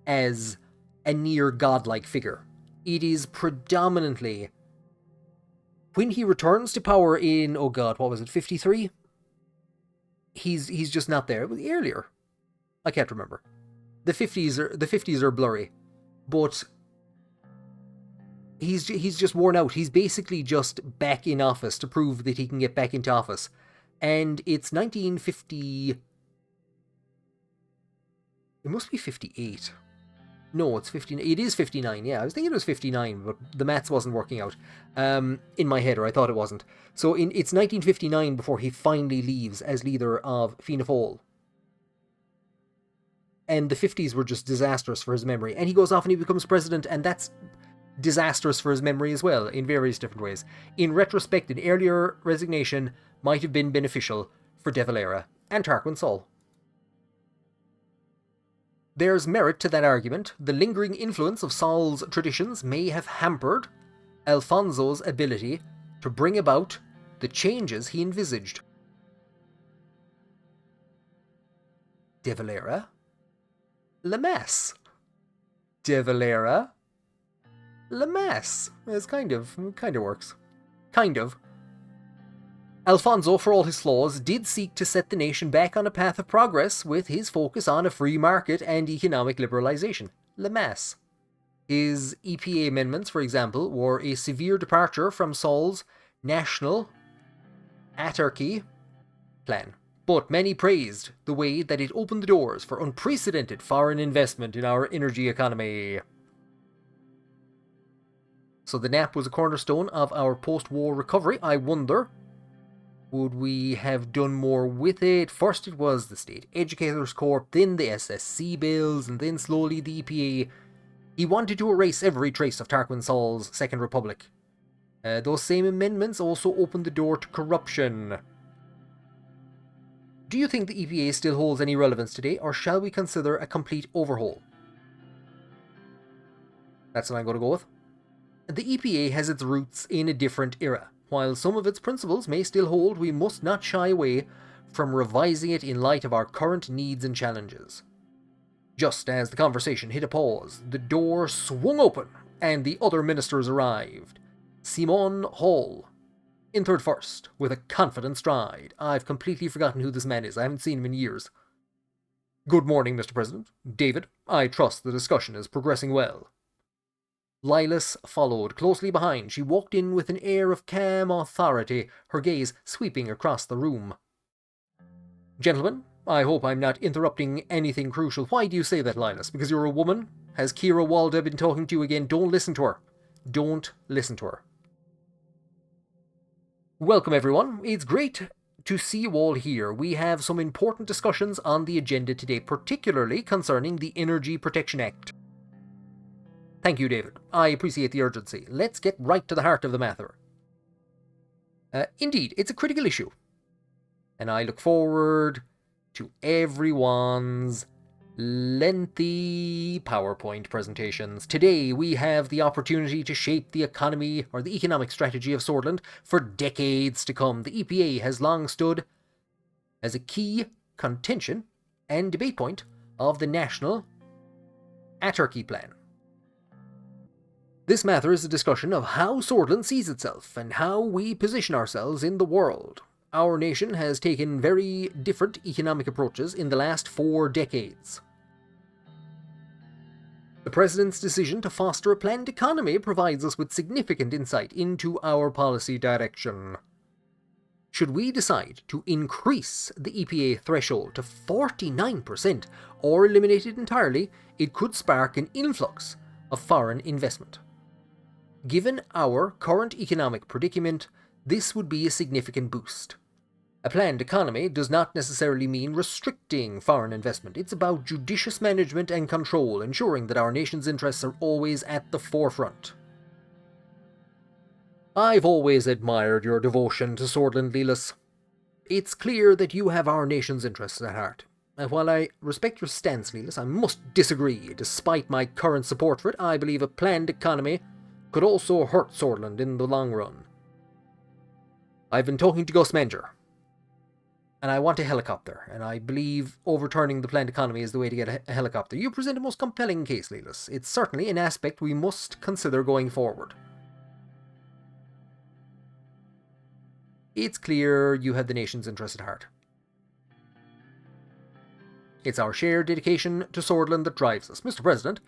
as a near godlike figure. It is predominantly when he returns to power in, 53? He's just not there. It was earlier. I can't remember. The 50s are blurry, but he's just worn out. He's basically just back in office to prove that he can get back into office. And it's 1950... It must be 58. No, it's 59. It is 59, yeah. I was thinking it was 59, but the maths wasn't working out in my head, or I thought it wasn't. So it's 1959 before he finally leaves as leader of Fianna Fáil. And the 50s were just disastrous for his memory. And he goes off and he becomes president, and that's disastrous for his memory as well, in various different ways. In retrospect, an earlier resignation might have been beneficial for de Valera and Tarquain Soll. There's merit to that argument. The lingering influence of Soll's traditions may have hampered Alfonso's ability to bring about the changes he envisaged. De Valera? Lemass. De Valera? Lemass. It kind of works. Kind of. Alfonso, for all his flaws, did seek to set the nation back on a path of progress with his focus on a free market and economic liberalization. Lemass. His EPA amendments, for example, were a severe departure from Soll's national autarky plan. But many praised the way that it opened the doors for unprecedented foreign investment in our energy economy. So the NAP was a cornerstone of our post-war recovery. I wonder, would we have done more with it? First it was the State Educators Corps, then the SSC bills, and then slowly the EPA. He wanted to erase every trace of Tarquain Soll's Second Republic. Those same amendments also opened the door to corruption. Do you think the EPA still holds any relevance today, or shall we consider a complete overhaul? That's what I'm going to go with. The EPA has its roots in a different era. While some of its principles may still hold, we must not shy away from revising it in light of our current needs and challenges. Just as the conversation hit a pause, the door swung open, and the other ministers arrived. Simon Hall entered first, with a confident stride. I've completely forgotten who this man is. I haven't seen him in years. Good morning, Mr. President. David, I trust the discussion is progressing well. Lilas followed closely behind. She walked in with an air of calm authority, her gaze sweeping across the room. Gentlemen, I hope I'm not interrupting anything crucial. Why do you say that, Lilas? Because you're a woman? Has Kira Walda been talking to you again? Don't listen to her. Don't listen to her. Welcome, everyone. It's great to see you all here. We have some important discussions on the agenda today, particularly concerning the Energy Protection Act. Thank you, David. I appreciate the urgency. Let's get right to the heart of the matter. Indeed, it's a critical issue. And I look forward to everyone's lengthy PowerPoint presentations. Today, we have the opportunity to shape the economy or the economic strategy of Sordland for decades to come. The EPA has long stood as a key contention and debate point of the National Autarky Plan. This matter is a discussion of how Sordland sees itself and how we position ourselves in the world. Our nation has taken very different economic approaches in the last 4 decades. The President's decision to foster a planned economy provides us with significant insight into our policy direction. Should we decide to increase the EPA threshold to 49% or eliminate it entirely, it could spark an influx of foreign investment. Given our current economic predicament, this would be a significant boost. A planned economy does not necessarily mean restricting foreign investment. It's about judicious management and control, ensuring that our nation's interests are always at the forefront. I've always admired your devotion to Sordland, Lilas. It's clear that you have our nation's interests at heart. And while I respect your stance, Lilas, I must disagree. Despite my current support for it, I believe a planned economy could also hurt Sordland in the long run. I've been talking to Gus Menger, and I want a helicopter, and I believe overturning the planned economy is the way to get a helicopter. You present a most compelling case, Lilas. It's certainly an aspect we must consider going forward. It's clear you have the nation's interest at heart. It's our shared dedication to Sordland that drives us. Mr. President,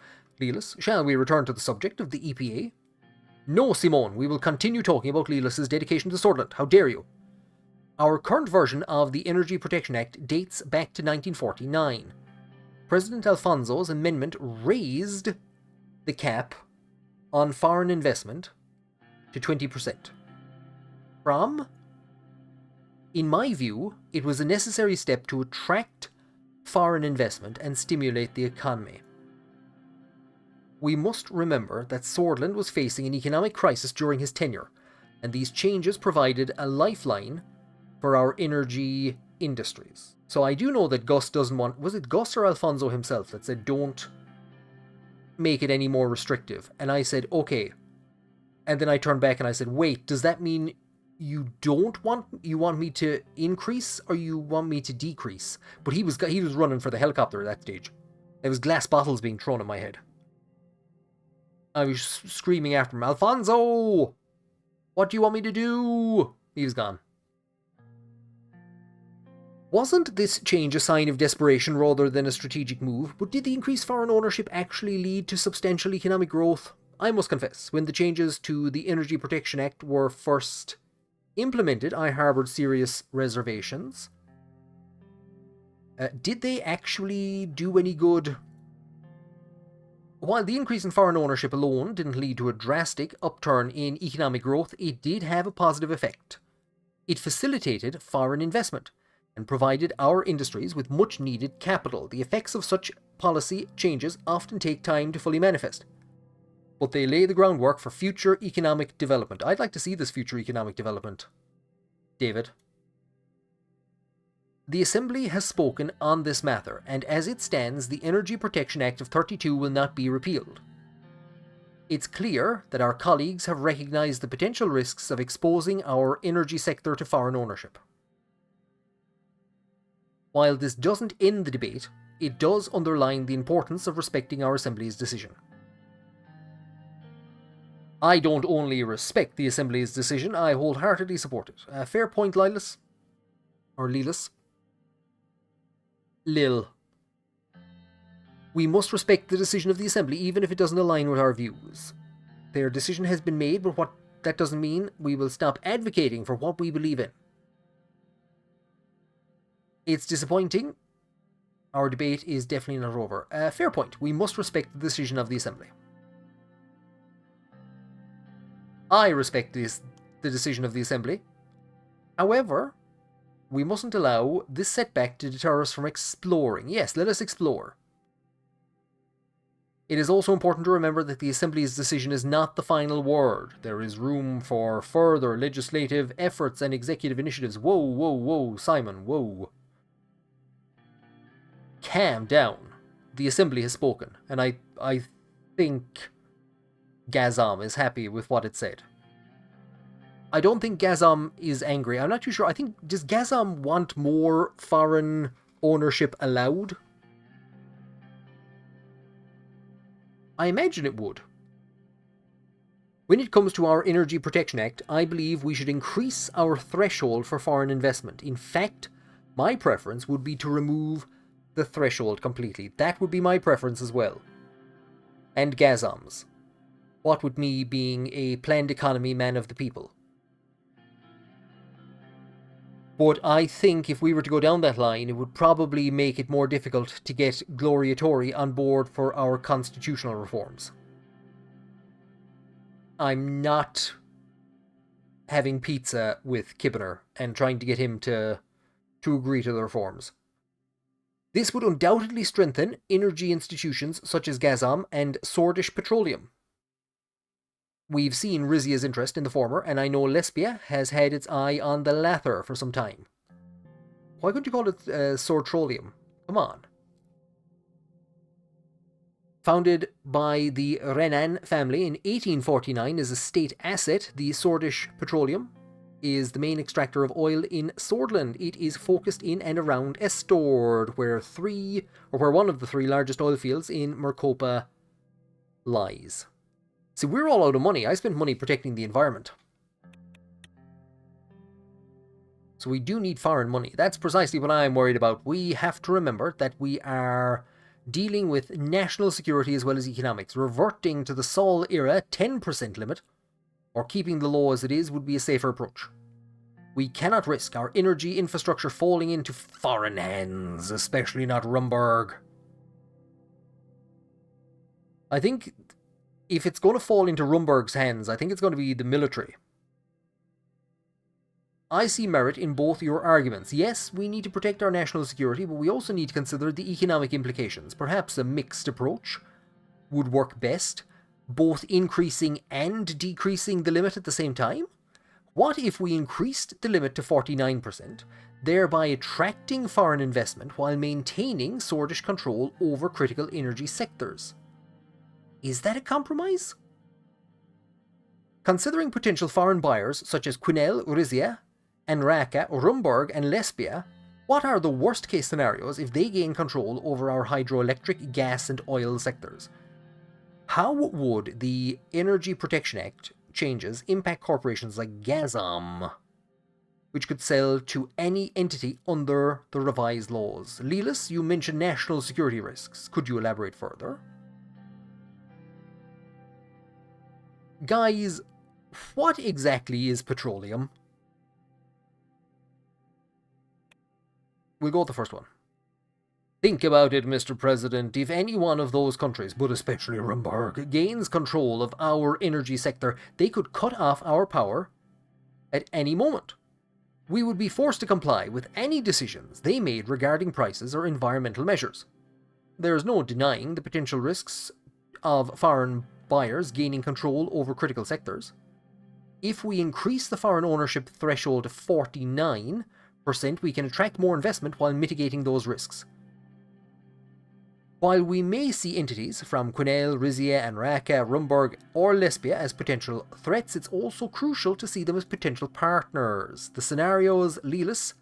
Lilas, shall we return to the subject of the EPA? No, Simone, we will continue talking about Lilas's dedication to Sordland. How dare you? Our current version of the Energy Protection Act dates back to 1949. President Alfonso's amendment raised the cap on foreign investment to 20%. In my view, it was a necessary step to attract foreign investment and stimulate the economy. We must remember that Sordland was facing an economic crisis during his tenure, and these changes provided a lifeline for our energy industries. So I do know that Gus doesn't want... Was it Gus or Alfonso himself that said, don't make it any more restrictive? And I said, okay. And then I turned back and I said, wait, does that mean you want me to increase or you want me to decrease? But he was running for the helicopter at that stage. There was glass bottles being thrown at my head. I was screaming after him, Alfonso! What do you want me to do? He was gone. Wasn't this change a sign of desperation rather than a strategic move? But did the increased foreign ownership actually lead to substantial economic growth? I must confess, when the changes to the Energy Protection Act were first implemented, I harboured serious reservations. Did they actually do any good? While the increase in foreign ownership alone didn't lead to a drastic upturn in economic growth, it did have a positive effect. It facilitated foreign investment and provided our industries with much needed capital. The effects of such policy changes often take time to fully manifest, but they lay the groundwork for future economic development. I'd like to see this future economic development. David. The Assembly has spoken on this matter, and as it stands, the Energy Protection Act of 32 will not be repealed. It's clear that our colleagues have recognised the potential risks of exposing our energy sector to foreign ownership. While this doesn't end the debate, it does underline the importance of respecting our Assembly's decision. I don't only respect the Assembly's decision, I wholeheartedly support it. Fair point, Lilas. Or Lilas. Lil. We must respect the decision of the Assembly even if it doesn't align with our views. Their decision has been made, but what that doesn't mean we will stop advocating for what we believe in. It's disappointing. Our debate is definitely not over. Fair point. We must respect the decision of the Assembly. I respect the decision of the Assembly. However, we mustn't allow this setback to deter us from exploring. Yes, let us explore. It is also important to remember that the Assembly's decision is not the final word. There is room for further legislative efforts and executive initiatives. Whoa, whoa, whoa, Simon, whoa. Calm down. The Assembly has spoken, and I think Gazam is happy with what it said. I don't think Gazam is angry. I'm not too sure. Does Gazam want more foreign ownership allowed? I imagine it would. When it comes to our Energy Protection Act, I believe we should increase our threshold for foreign investment. In fact, my preference would be to remove the threshold completely. That would be my preference as well. And Gazam's. What with me being a planned economy man of the people. But I think if we were to go down that line, it would probably make it more difficult to get Gloria Tori on board for our constitutional reforms. I'm not having pizza with Kibbener and trying to get him to agree to the reforms. This would undoubtedly strengthen energy institutions such as Gazam and Sordish Petroleum. We've seen Rizia's interest in the former, and I know Lesbia has had its eye on the latter for some time. Why couldn't you call it Sortrolium? Come on. Founded by the Renan family in 1849 as a state asset, the Sordish Petroleum is the main extractor of oil in Sordland. It is focused in and around Estord, where one of the three largest oil fields in Mercopa lies. See, we're all out of money. I spent money protecting the environment. So we do need foreign money. That's precisely what I'm worried about. We have to remember that we are dealing with national security as well as economics. Reverting to the Soll era 10% limit, or keeping the law as it is, would be a safer approach. We cannot risk our energy infrastructure falling into foreign hands, especially not Rumburg. I think if it's going to fall into Rumburg's hands, I think it's going to be the military. I see merit in both your arguments. Yes, we need to protect our national security, but we also need to consider the economic implications. Perhaps a mixed approach would work best, both increasing and decreasing the limit at the same time. What if we increased the limit to 49%, thereby attracting foreign investment while maintaining Sordish control over critical energy sectors? Is that a compromise? Considering potential foreign buyers such as Quinel, Rizia, Anraka, Rumburg, and Lesbia, what are the worst case scenarios if they gain control over our hydroelectric, gas, and oil sectors? How would the Energy Protection Act changes impact corporations like Gazam, which could sell to any entity under the revised laws? Lelis, you mentioned national security risks. Could you elaborate further? Guys, what exactly is petroleum? We'll go with the first one. Think about it, Mr. President. If any one of those countries, but especially Rumburg, gains control of our energy sector, they could cut off our power at any moment. We would be forced to comply with any decisions they made regarding prices or environmental measures. There is no denying the potential risks of foreign buyers gaining control over critical sectors. If we increase the foreign ownership threshold to 49%, we can attract more investment while mitigating those risks. While we may see entities from Quinel, Rizia, Anraka, Rumburg, or Lesbia as potential threats, it's also crucial to see them as potential partners. The scenarios Lelis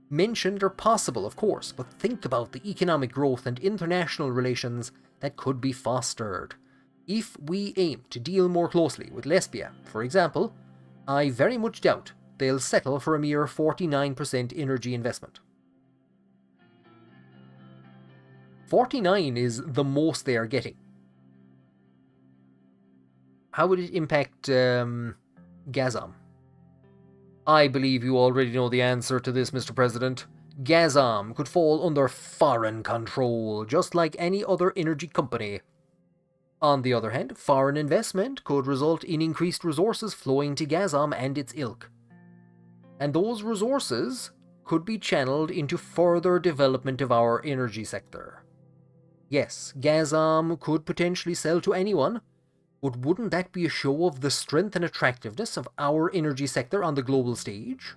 mentioned are possible, of course, but think about the economic growth and international relations that could be fostered. If we aim to deal more closely with Lesbia, for example, I very much doubt they'll settle for a mere 49% energy investment. 49 is the most they are getting. How would it impact Gazam? I believe you already know the answer to this, Mr. President. Gazam could fall under foreign control, just like any other energy company. On the other hand, foreign investment could result in increased resources flowing to Gazam and its ilk. And those resources could be channeled into further development of our energy sector. Yes, Gazam could potentially sell to anyone, but wouldn't that be a show of the strength and attractiveness of our energy sector on the global stage?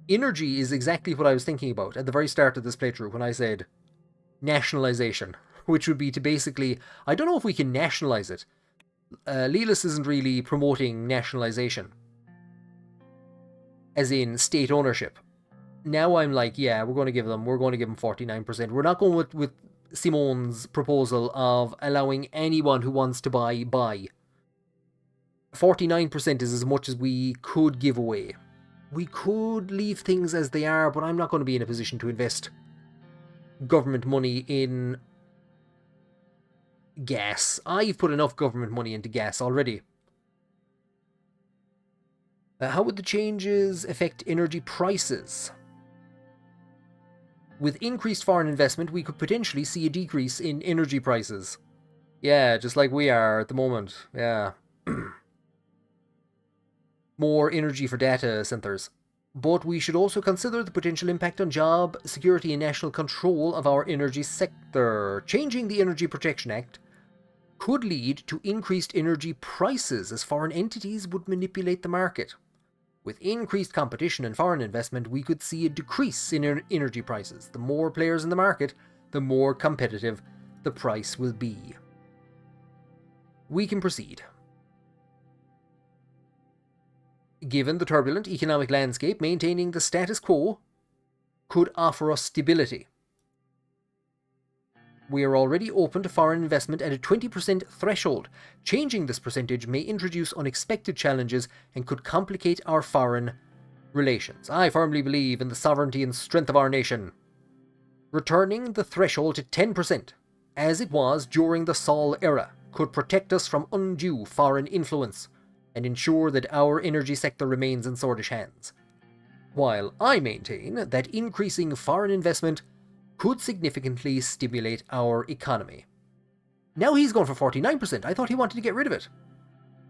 Energy is exactly what I was thinking about at the very start of this playthrough when I said nationalization, which would be to basically, I don't know if we can nationalize it. Lelis isn't really promoting nationalization, as in state ownership. Now I'm like, yeah, we're going to give them 49%. We're not going with Simone's proposal of allowing anyone who wants to buy. 49% is as much as we could give away. We could leave things as they are, but I'm not going to be in a position to invest government money in gas. I've put enough government money into gas already. How would the changes affect energy prices? With increased foreign investment, we could potentially see a decrease in energy prices. Yeah, just like we are at the moment. Yeah. More energy for data centers. But we should also consider the potential impact on job security and national control of our energy sector. Changing the Energy Protection Act could lead to increased energy prices as foreign entities would manipulate the market. With increased competition and foreign investment, we could see a decrease in energy prices. The more players in the market, the more competitive the price will be. We can proceed. Given the turbulent economic landscape, maintaining the status quo could offer us stability. We are already open to foreign investment at a 20% threshold. Changing this percentage may introduce unexpected challenges and could complicate our foreign relations. I firmly believe in the sovereignty and strength of our nation. Returning the threshold to 10%, as it was during the Soll era, could protect us from undue foreign influence and ensure that our energy sector remains in Sordish hands. While I maintain that increasing foreign investment could significantly stimulate our economy. Now he's going for 49%. I thought he wanted to get rid of it.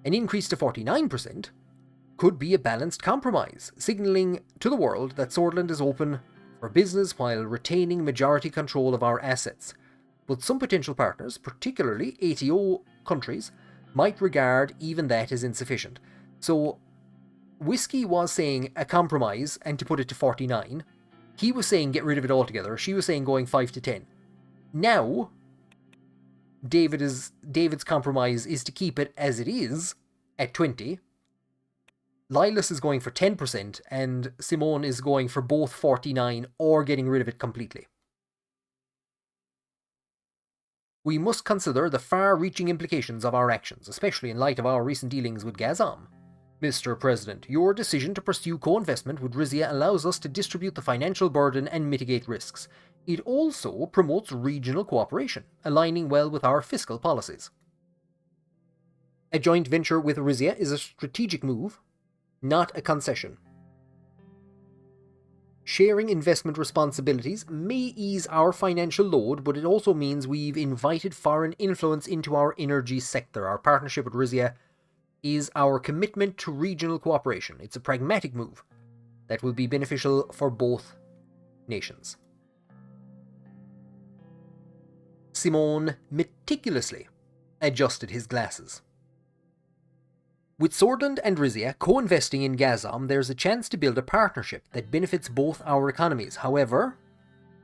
An increase to 49% could be a balanced compromise, signaling to the world that Sordland is open for business while retaining majority control of our assets. But some potential partners, particularly ATO countries, might regard even that as insufficient. So, Whiskey was saying a compromise and to put it to 49. He was saying get rid of it altogether. She was saying going 5 to 10. Now, David's compromise is to keep it as it is at 20. Lilas is going for 10%, and Simone is going for both 49 or getting rid of it completely. We must consider the far-reaching implications of our actions, especially in light of our recent dealings with Gazam. Mr. President, your decision to pursue co-investment with Rizia allows us to distribute the financial burden and mitigate risks. It also promotes regional cooperation, aligning well with our fiscal policies. A joint venture with Rizia is a strategic move, not a concession. Sharing investment responsibilities may ease our financial load, but it also means we've invited foreign influence into our energy sector. Our partnership with Rizia is our commitment to regional cooperation. It's a pragmatic move that will be beneficial for both nations. Simone meticulously adjusted his glasses. With Sordland and Rizia co-investing in Gazam, there's a chance to build a partnership that benefits both our economies. However,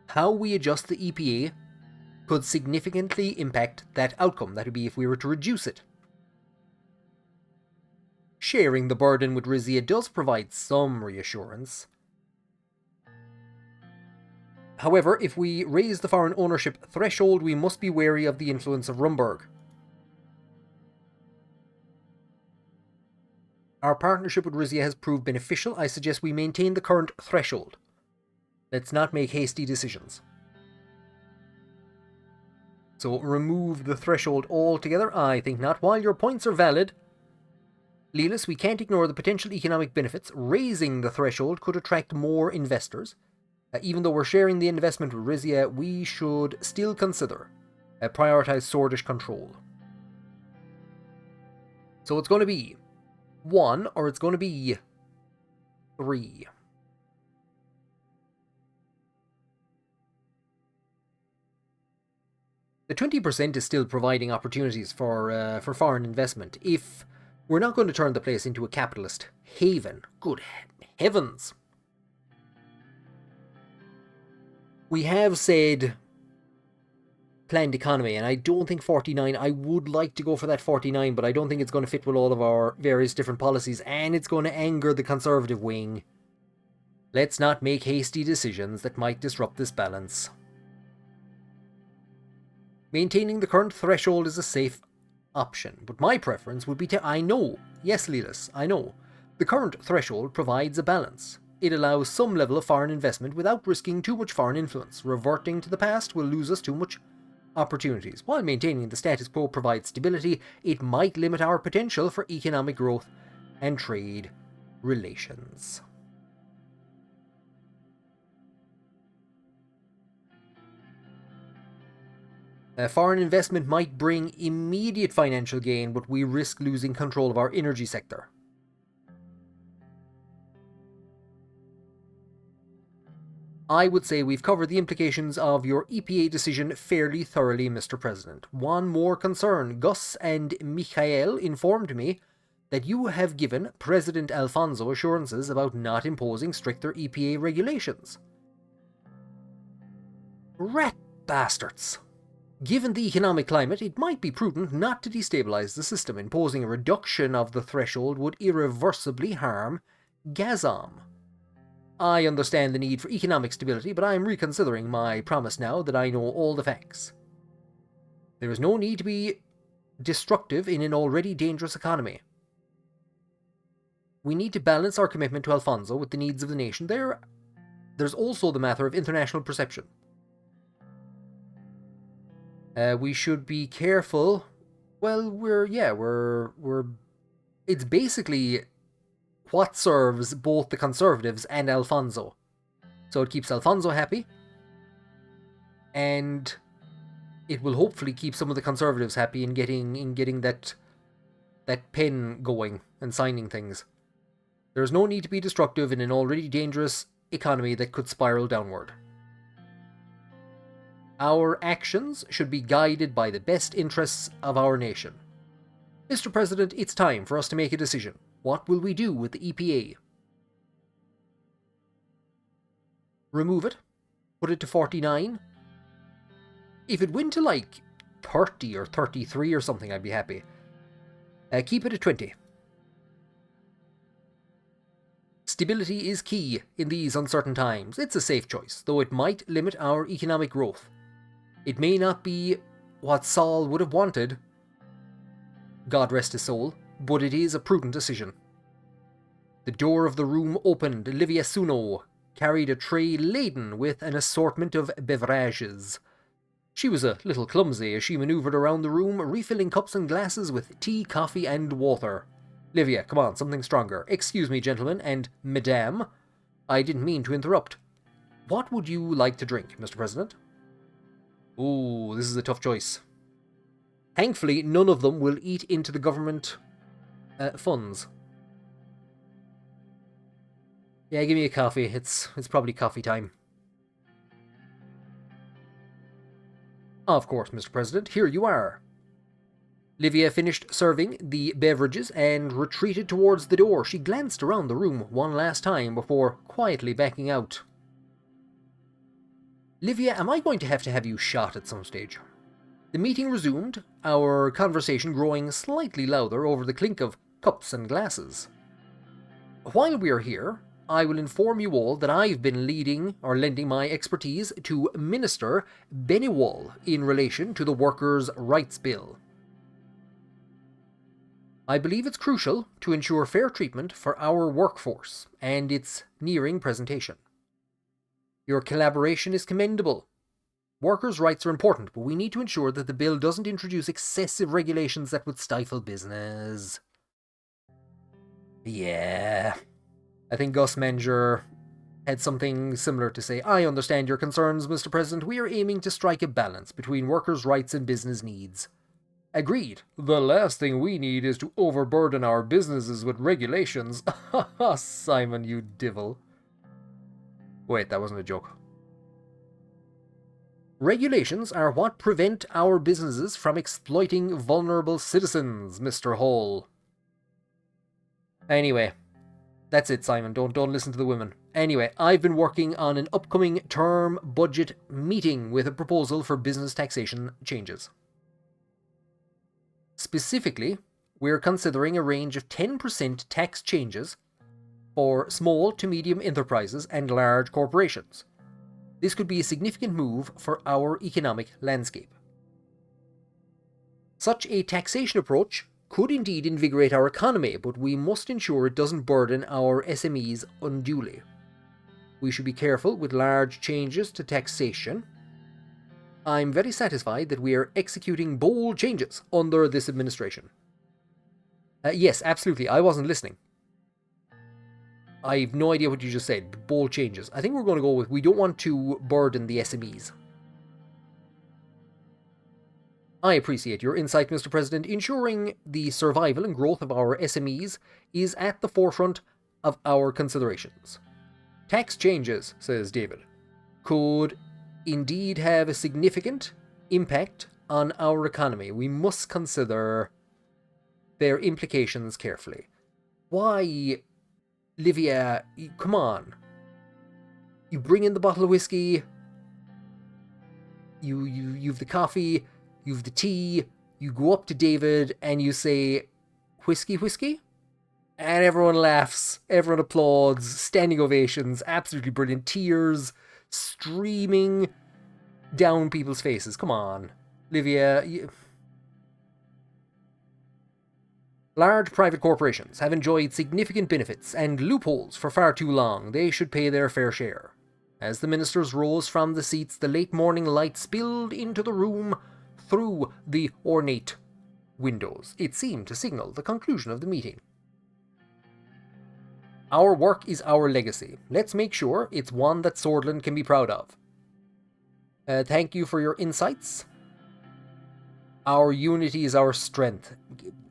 how we adjust the EPA could significantly impact that outcome. That would be if we were to reduce it. Sharing the burden with Rizia does provide some reassurance. However, if we raise the foreign ownership threshold, we must be wary of the influence of Rumburg. Our partnership with Rizia has proved beneficial. I suggest we maintain the current threshold. Let's not make hasty decisions. So remove the threshold altogether? I think not. While your points are valid, Lelis, we can't ignore the potential economic benefits. Raising the threshold could attract more investors. Even though we're sharing the investment with Rizia, we should still consider prioritize Swordish control. So it's going to be 1 or it's going to be 3. The 20% is still providing opportunities for foreign investment. If we're not going to turn the place into a capitalist haven, good heavens. We have said planned economy, and I don't think 49, I would like to go for that 49, but I don't think it's going to fit with all of our various different policies, and it's going to anger the conservative wing. Let's not make hasty decisions that might disrupt this balance. Maintaining the current threshold is a safe option, but my preference would be to... I know, yes Lelis, I know. The current threshold provides a balance. It allows some level of foreign investment without risking too much foreign influence. Reverting to the past will lose us too much opportunities. While maintaining the status quo provides stability, it might limit our potential for economic growth and trade relations. Foreign investment might bring immediate financial gain, but we risk losing control of our energy sector. I would say we've covered the implications of your EPA decision fairly thoroughly, Mr. President. One more concern. Gus and Michael informed me that you have given President Alfonso assurances about not imposing stricter EPA regulations. Rat bastards! Given the economic climate, it might be prudent not to destabilize the system. Imposing a reduction of the threshold would irreversibly harm Gazom. I understand the need for economic stability, but I am reconsidering my promise now that I know all the facts. There is no need to be destructive in an already dangerous economy. We need to balance our commitment to Alfonso with the needs of the nation. There's also the matter of international perception. We should be careful. Well, it's basically what serves both the Conservatives and Alfonso. So it keeps Alfonso happy, and it will hopefully keep some of the Conservatives happy in getting that pen going and signing things. There is no need to be destructive in an already dangerous economy that could spiral downward. Our actions should be guided by the best interests of our nation. Mr. President, it's time for us to make a decision. What will we do with the EPA? Remove it? Put it to 49? If it went to like 30 or 33 or something, I'd be happy. Keep it at 20. Stability is key in these uncertain times. It's a safe choice, though it might limit our economic growth. It may not be what Soll would have wanted, God rest his soul, but it is a prudent decision. The door of the room opened. Livia Suno carried a tray laden with an assortment of beverages. She was a little clumsy as she maneuvered around the room, refilling cups and glasses with tea, coffee, and water. Livia, come on, something stronger. Excuse me, gentlemen, and madame. I didn't mean to interrupt. What would you like to drink, Mr. President? Ooh, this is a tough choice. Thankfully, none of them will eat into the government funds. Yeah, give me a coffee. It's probably coffee time. Of course, Mr. President. Here you are. Livia finished serving the beverages and retreated towards the door. She glanced around the room one last time before quietly backing out. Livia, am I going to have you shot at some stage? The meeting resumed, our conversation growing slightly louder over the clink of cups and glasses. While we're here, I will inform you all that I've been lending my expertise to Minister Beniwal in relation to the Workers' Rights Bill. I believe it's crucial to ensure fair treatment for our workforce, and it's nearing presentation. Your collaboration is commendable. Workers' rights are important, but we need to ensure that the bill doesn't introduce excessive regulations that would stifle business. Yeah. I think Gus Menger had something similar to say. I understand your concerns, Mr. President. We are aiming to strike a balance between workers' rights and business needs. Agreed. The last thing we need is to overburden our businesses with regulations. Ha ha, Simon, you divil. Wait, that wasn't a joke. Regulations are what prevent our businesses from exploiting vulnerable citizens, Mr. Hall. Anyway, that's it, Simon. Don't listen to the women. Anyway, I've been working on an upcoming term budget meeting with a proposal for business taxation changes. Specifically, we're considering a range of 10% tax changes for small to medium enterprises and large corporations. This could be a significant move for our economic landscape. Such a taxation approach could indeed invigorate our economy, but we must ensure it doesn't burden our SMEs unduly. We should be careful with large changes to taxation. I'm very satisfied that we are executing bold changes under this administration. Yes, absolutely. I wasn't listening. I have no idea what you just said. Bold changes. I think we're going to go with we don't want to burden the SMEs. I appreciate your insight, Mr. President. Ensuring the survival and growth of our SMEs is at the forefront of our considerations. Tax changes, says David, could indeed have a significant impact on our economy. We must consider their implications carefully. Why, Livia, come on. You bring in the bottle of whiskey, you've the coffee, you've the tea, you go up to David and you say, whiskey? And everyone laughs, everyone applauds, standing ovations, absolutely brilliant, tears streaming down people's faces. Come on, Livia. Large private corporations have enjoyed significant benefits and loopholes for far too long. They should pay their fair share. As the ministers rose from the seats, the late morning light spilled into the room through the ornate windows. It seemed to signal the conclusion of the meeting. Our work is our legacy. Let's make sure it's one that Sordland can be proud of. Thank you for your insights. Our unity is our strength.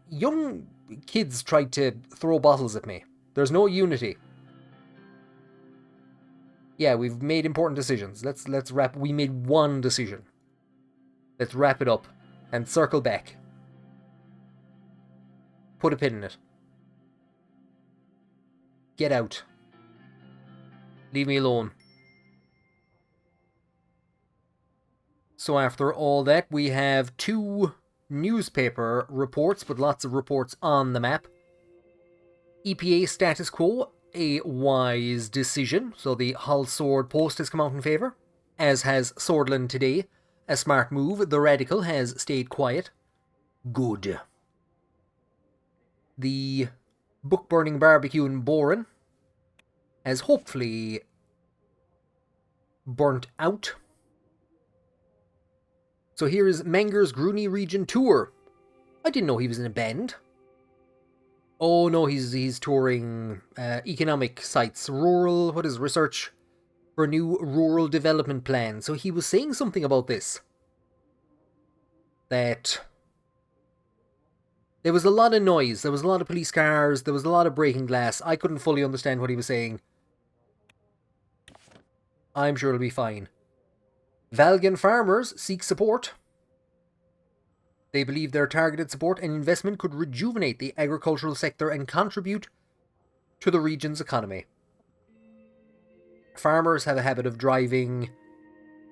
Young kids tried to throw bottles at me. There's no unity. Yeah, we've made important decisions. Let's wrap. We made one decision. Let's wrap it up and circle back. Put a pin in it. Get out. Leave me alone. So after all that, we have 2 newspaper reports, but lots of reports on the map. EPA status quo, a wise decision. So the Hull Sword Post has come out in favour, as has Sordland today. A smart move. The Radical has stayed quiet. Good. The book-burning barbecue in Boren has hopefully burnt out. So here is Menger's Groony Region Tour. I didn't know he was in a band. Oh no, he's touring economic sites, research for a new rural development plan. So he was saying something about this. That there was a lot of noise, there was a lot of police cars, there was a lot of breaking glass. I couldn't fully understand what he was saying. I'm sure it'll be fine. Valgan farmers seek support. They believe their targeted support and investment could rejuvenate the agricultural sector and contribute to the region's economy. Farmers have a habit of driving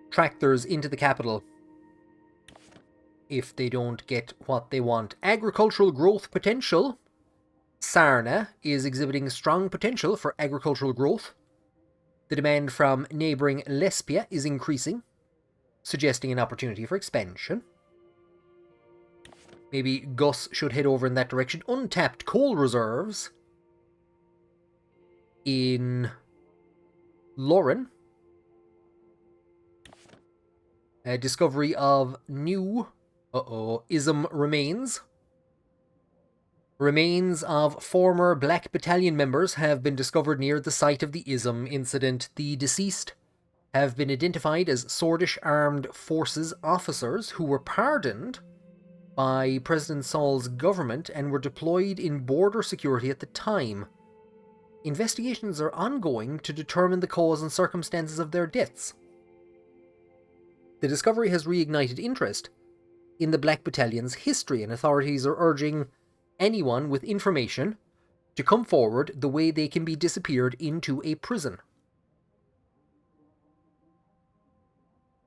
tractors into the capital if they don't get what they want. Agricultural growth potential. Sarna is exhibiting strong potential for agricultural growth. The demand from neighbouring Lesbia is increasing, suggesting an opportunity for expansion. Maybe Gus should head over in that direction. Untapped coal reserves in Lauren. Discovery of new ism remains. Remains of former Black Battalion members have been discovered near the site of the ism incident. The deceased have been identified as Swordish Armed Forces officers who were pardoned by President Soll's government and were deployed in border security at the time. Investigations are ongoing to determine the cause and circumstances of their deaths. The discovery has reignited interest in the Black Battalion's history, and authorities are urging anyone with information to come forward the way they can be disappeared into a prison.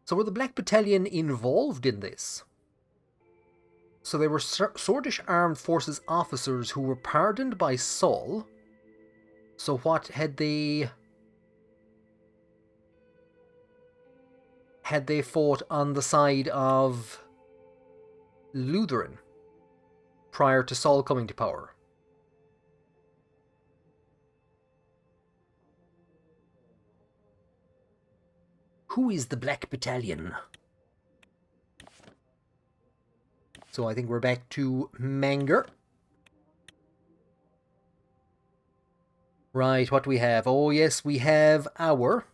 So were the Black Battalion involved in this? So they were Swordish Armed Forces officers who were pardoned by Soll. So what had they... Had they fought on the side of Lutheran prior to Soll coming to power? Who is the Black Battalion? So I think we're back to Manger. Right, what do we have? Oh yes, we have our...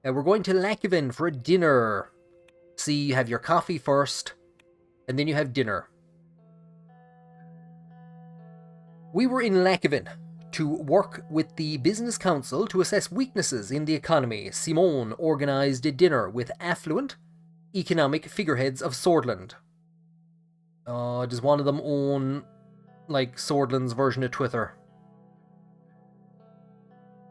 we're going to Lakeven for a dinner. See, you have your coffee first, and then you have dinner. We were in Lakeven to work with the Business Council to assess weaknesses in the economy. Simone organised a dinner with affluent economic figureheads of Sordland. Does one of them own, like, Sordland's version of Twitter?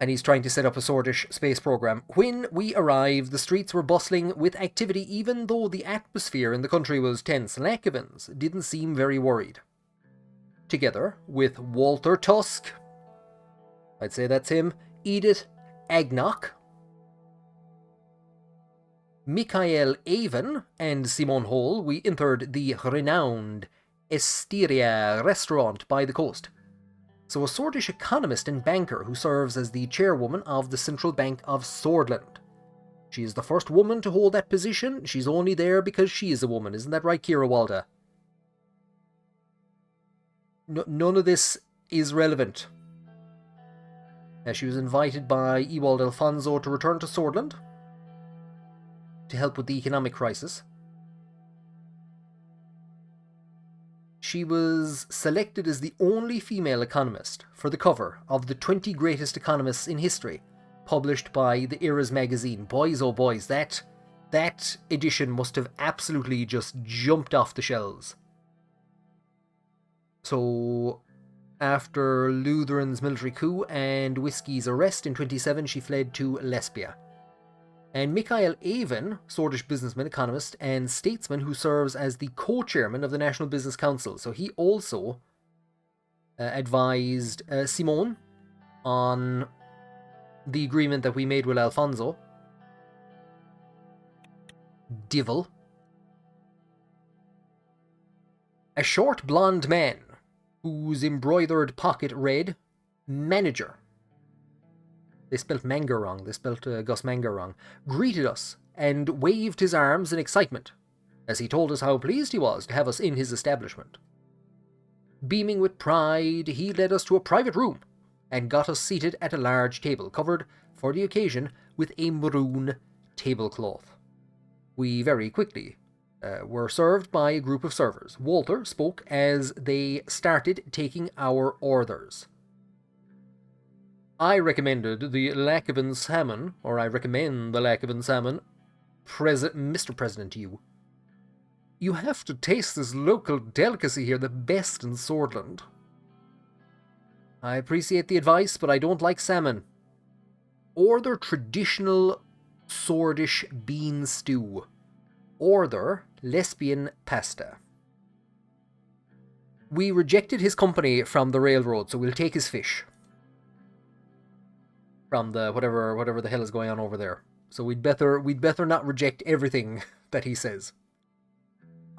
And he's trying to set up a Swordish space program. When we arrived, the streets were bustling with activity, even though the atmosphere in the country was tense. Lakevans didn't seem very worried. Together with Walter Tusk, I'd say that's him, Edith Agnock, Michael Avon, and Simon Hall, we entered the renowned Esteria restaurant by the coast. So a Swordish economist and banker who serves as the chairwoman of the Central Bank of Sordland. She is the first woman to hold that position. She's only there because she is a woman. Isn't that right, Kira Walda? None of this is relevant. She was invited by Ewald Alfonso to return to Sordland to help with the economic crisis. She was selected as the only female economist for the cover of the 20 Greatest Economists in History, published by the Eras magazine. Boys, oh boys, that edition must have absolutely just jumped off the shelves. So, after Lutheran's military coup and Whiskey's arrest in 27, she fled to Lesbia. And Michael Avon, Swordish businessman, economist, and statesman who serves as the co-chairman of the National Business Council. So he also advised Simone on the agreement that we made with Alfonso. Divil. A short blonde man whose embroidered pocket read, Manager. They spelt Manger wrong. They spelt Gus Manger wrong. Greeted us and waved his arms in excitement as he told us how pleased he was to have us in his establishment. Beaming with pride, he led us to a private room and got us seated at a large table covered for the occasion with a maroon tablecloth. We very quickly were served by a group of servers. Walter spoke as they started taking our orders. I recommended the Lakeven salmon, or I recommend the Lakeven salmon, Mr. President to you. You have to taste this local delicacy here, the best in Sordland. I appreciate the advice, but I don't like salmon. Order traditional Swordish bean stew. Order lesbian pasta. We rejected his company from the railroad, so we'll take his fish. From the whatever the hell is going on over there. So we'd better not reject everything that he says.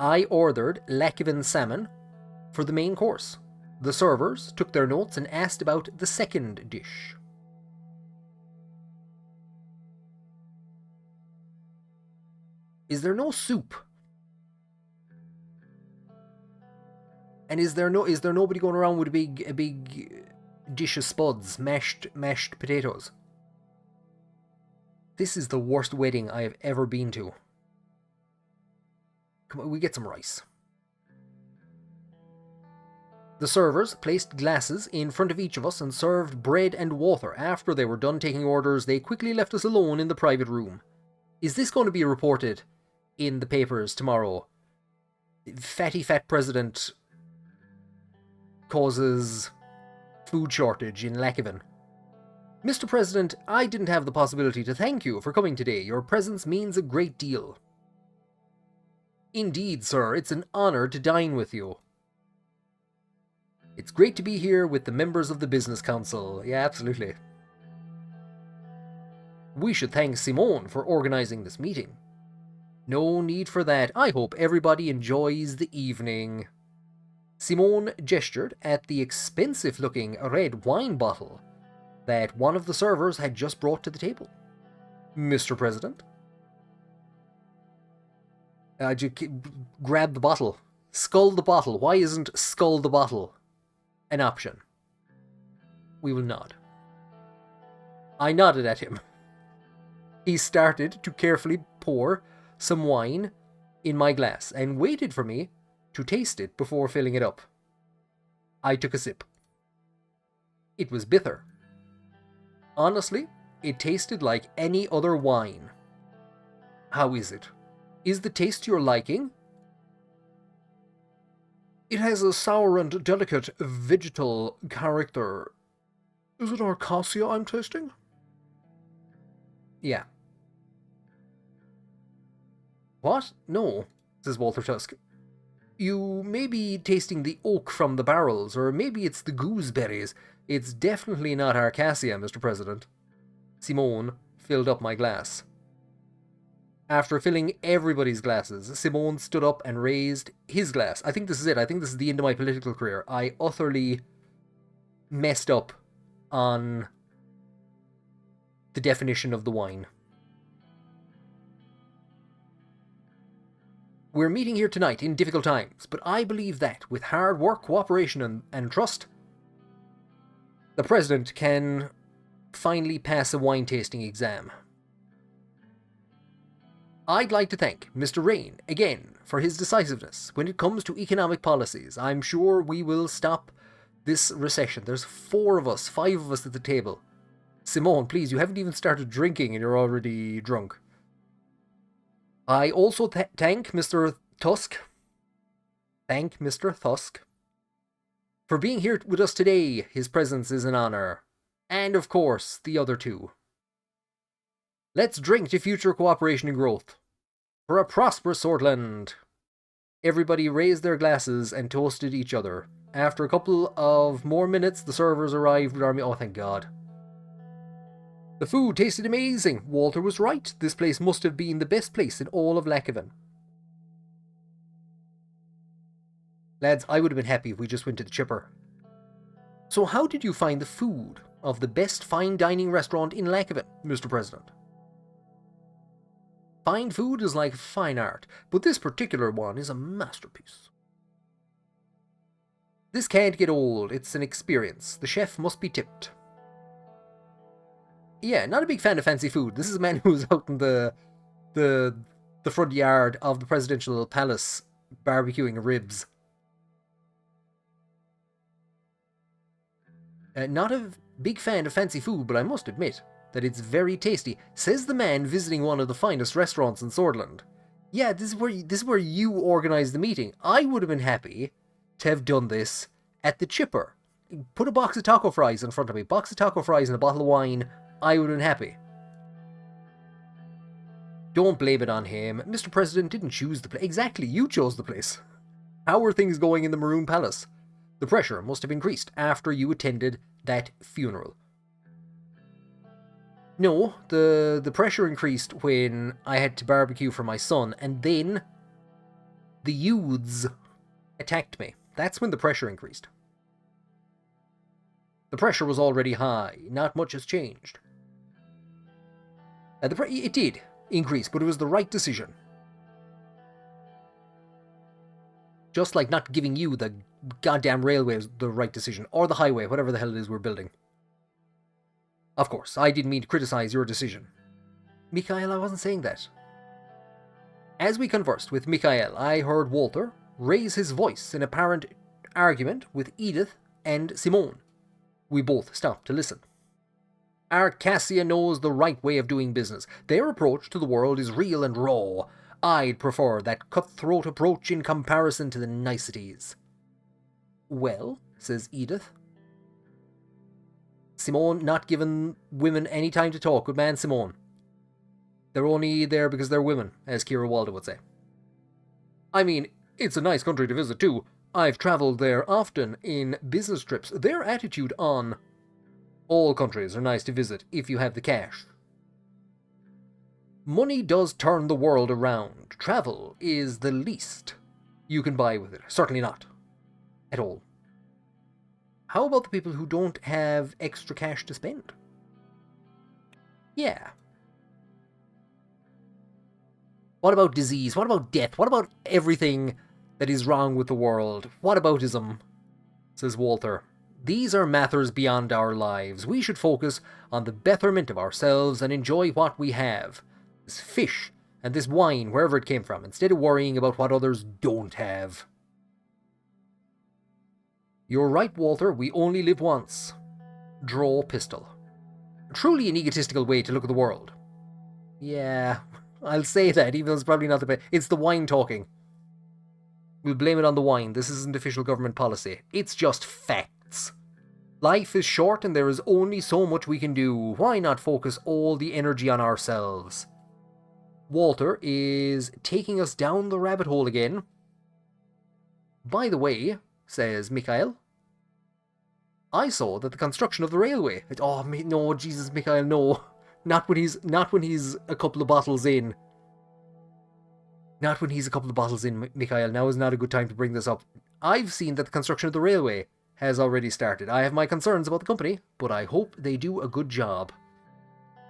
I ordered Lakeven salmon for the main course. The servers took their notes and asked about the second dish. Is there no soup? And is there nobody going around with a big dish of spuds, mashed potatoes? This is the worst wedding I have ever been to. Come on, we get some rice. The servers placed glasses in front of each of us and served bread and water. After they were done taking orders, they quickly left us alone in the private room. Is this going to be reported in the papers tomorrow? Fatty fat president causes food shortage in Lakeven. Mr. President, I didn't have the possibility to thank you for coming today. Your presence means a great deal. Indeed, sir, it's an honor to dine with you. It's great to be here with the members of the Business Council. Yeah, absolutely. We should thank Simone for organizing this meeting. No need for that. I hope everybody enjoys the evening. Simone gestured at the expensive-looking red wine bottle that one of the servers had just brought to the table. Mr. President? Grab the bottle. Scull the bottle. Why isn't scull the bottle an option? We will nod. I nodded at him. He started to carefully pour some wine in my glass and waited for me to taste it before filling it up. I took a sip. It was bitter. Honestly, it tasted like any other wine. How is it? Is the taste your liking? It has a sour and delicate vegetal character. Is it Arcasia I'm tasting? Yeah. What? No, says Walter Tusk. You may be tasting the oak from the barrels, or maybe it's the gooseberries. It's definitely not Arcasia, Mr. President. Simone filled up my glass. After filling everybody's glasses, Simone stood up and raised his glass. I think this is it. I think this is the end of my political career. I utterly messed up on the definition of the wine. We're meeting here tonight in difficult times, but I believe that, with hard work, cooperation, and trust, the President can finally pass a wine tasting exam. I'd like to thank Mr. Rain again for his decisiveness when it comes to economic policies. I'm sure we will stop this recession. There's 5 of us at the table. Simone, please, you haven't even started drinking and you're already drunk. I also thank Mr. Tusk. Thank Mr. Tusk for being here with us today. His presence is an honor. And of course, the other two. Let's drink to future cooperation and growth. For a prosperous Sordland. Everybody raised their glasses and toasted each other. After a couple of more minutes, the servers arrived with our meal. Oh, thank God. The food tasted amazing. Walter was right. This place must have been the best place in all of Lakeven. Lads, I would have been happy if we just went to the chipper. So how did you find the food of the best fine dining restaurant in Lakeven, Mr. President? Fine food is like fine art, but this particular one is a masterpiece. This can't get old. It's an experience. The chef must be tipped. Yeah, not a big fan of fancy food. This is a man who's out in the front yard of the presidential palace barbecuing ribs. Not a big fan of fancy food, but I must admit that it's very tasty, says the man visiting one of the finest restaurants in Sordland. Yeah, this is where you organized the meeting. I would have been happy to have done this at the chipper. Put a box of taco fries in front of me. Box of taco fries and a bottle of wine. I would have been happy. Don't blame it on him. Mr. President didn't choose the place. Exactly, you chose the place. How are things going in the Maroon Palace? The pressure must have increased after you attended that funeral. No, the pressure increased when I had to barbecue for my son, and then the youths attacked me. That's when the pressure increased. The pressure was already high. Not much has changed. It did increase, but it was the right decision. Just like not giving you the goddamn railway is the right decision, or the highway, whatever the hell it is we're building. Of course, I didn't mean to criticize your decision. Mikhail, I wasn't saying that. As we conversed with Mikhail, I heard Walter raise his voice in apparent argument with Edith and Simone. We both stopped to listen. Arcasia knows the right way of doing business. Their approach to the world is real and raw. I'd prefer that cutthroat approach in comparison to the niceties. Well, says Edith. Simone not giving women any time to talk. Good man, Simone. They're only there because they're women, as Kira Waldo would say. I mean, it's a nice country to visit too. I've travelled there often in business trips. Their attitude on all countries are nice to visit if you have the cash. Money does turn the world around. Travel is the least you can buy with it. Certainly not. At all. How about the people who don't have extra cash to spend? Yeah. What about disease? What about death? What about everything that is wrong with the world? What aboutism? Says Walter. These are matters beyond our lives. We should focus on the betterment of ourselves and enjoy what we have. This fish and this wine, wherever it came from, instead of worrying about what others don't have. You're right, Walter. We only live once. Draw pistol. Truly an egotistical way to look at the world. Yeah, I'll say that, even though it's probably not the best. It's the wine talking. We'll blame it on the wine. This isn't official government policy. It's just facts. Life is short and there is only so much we can do. Why not focus all the energy on ourselves? Walter is taking us down the rabbit hole again. By the way, says Mikhail, I saw that the construction of the railway... Oh, no, Jesus, Mikhail, no. Not when he's a couple of bottles in. Not when he's a couple of bottles in, Mikhail. Now is not a good time to bring this up. I've seen that the construction of the railway has already started. I have my concerns about the company, but I hope they do a good job.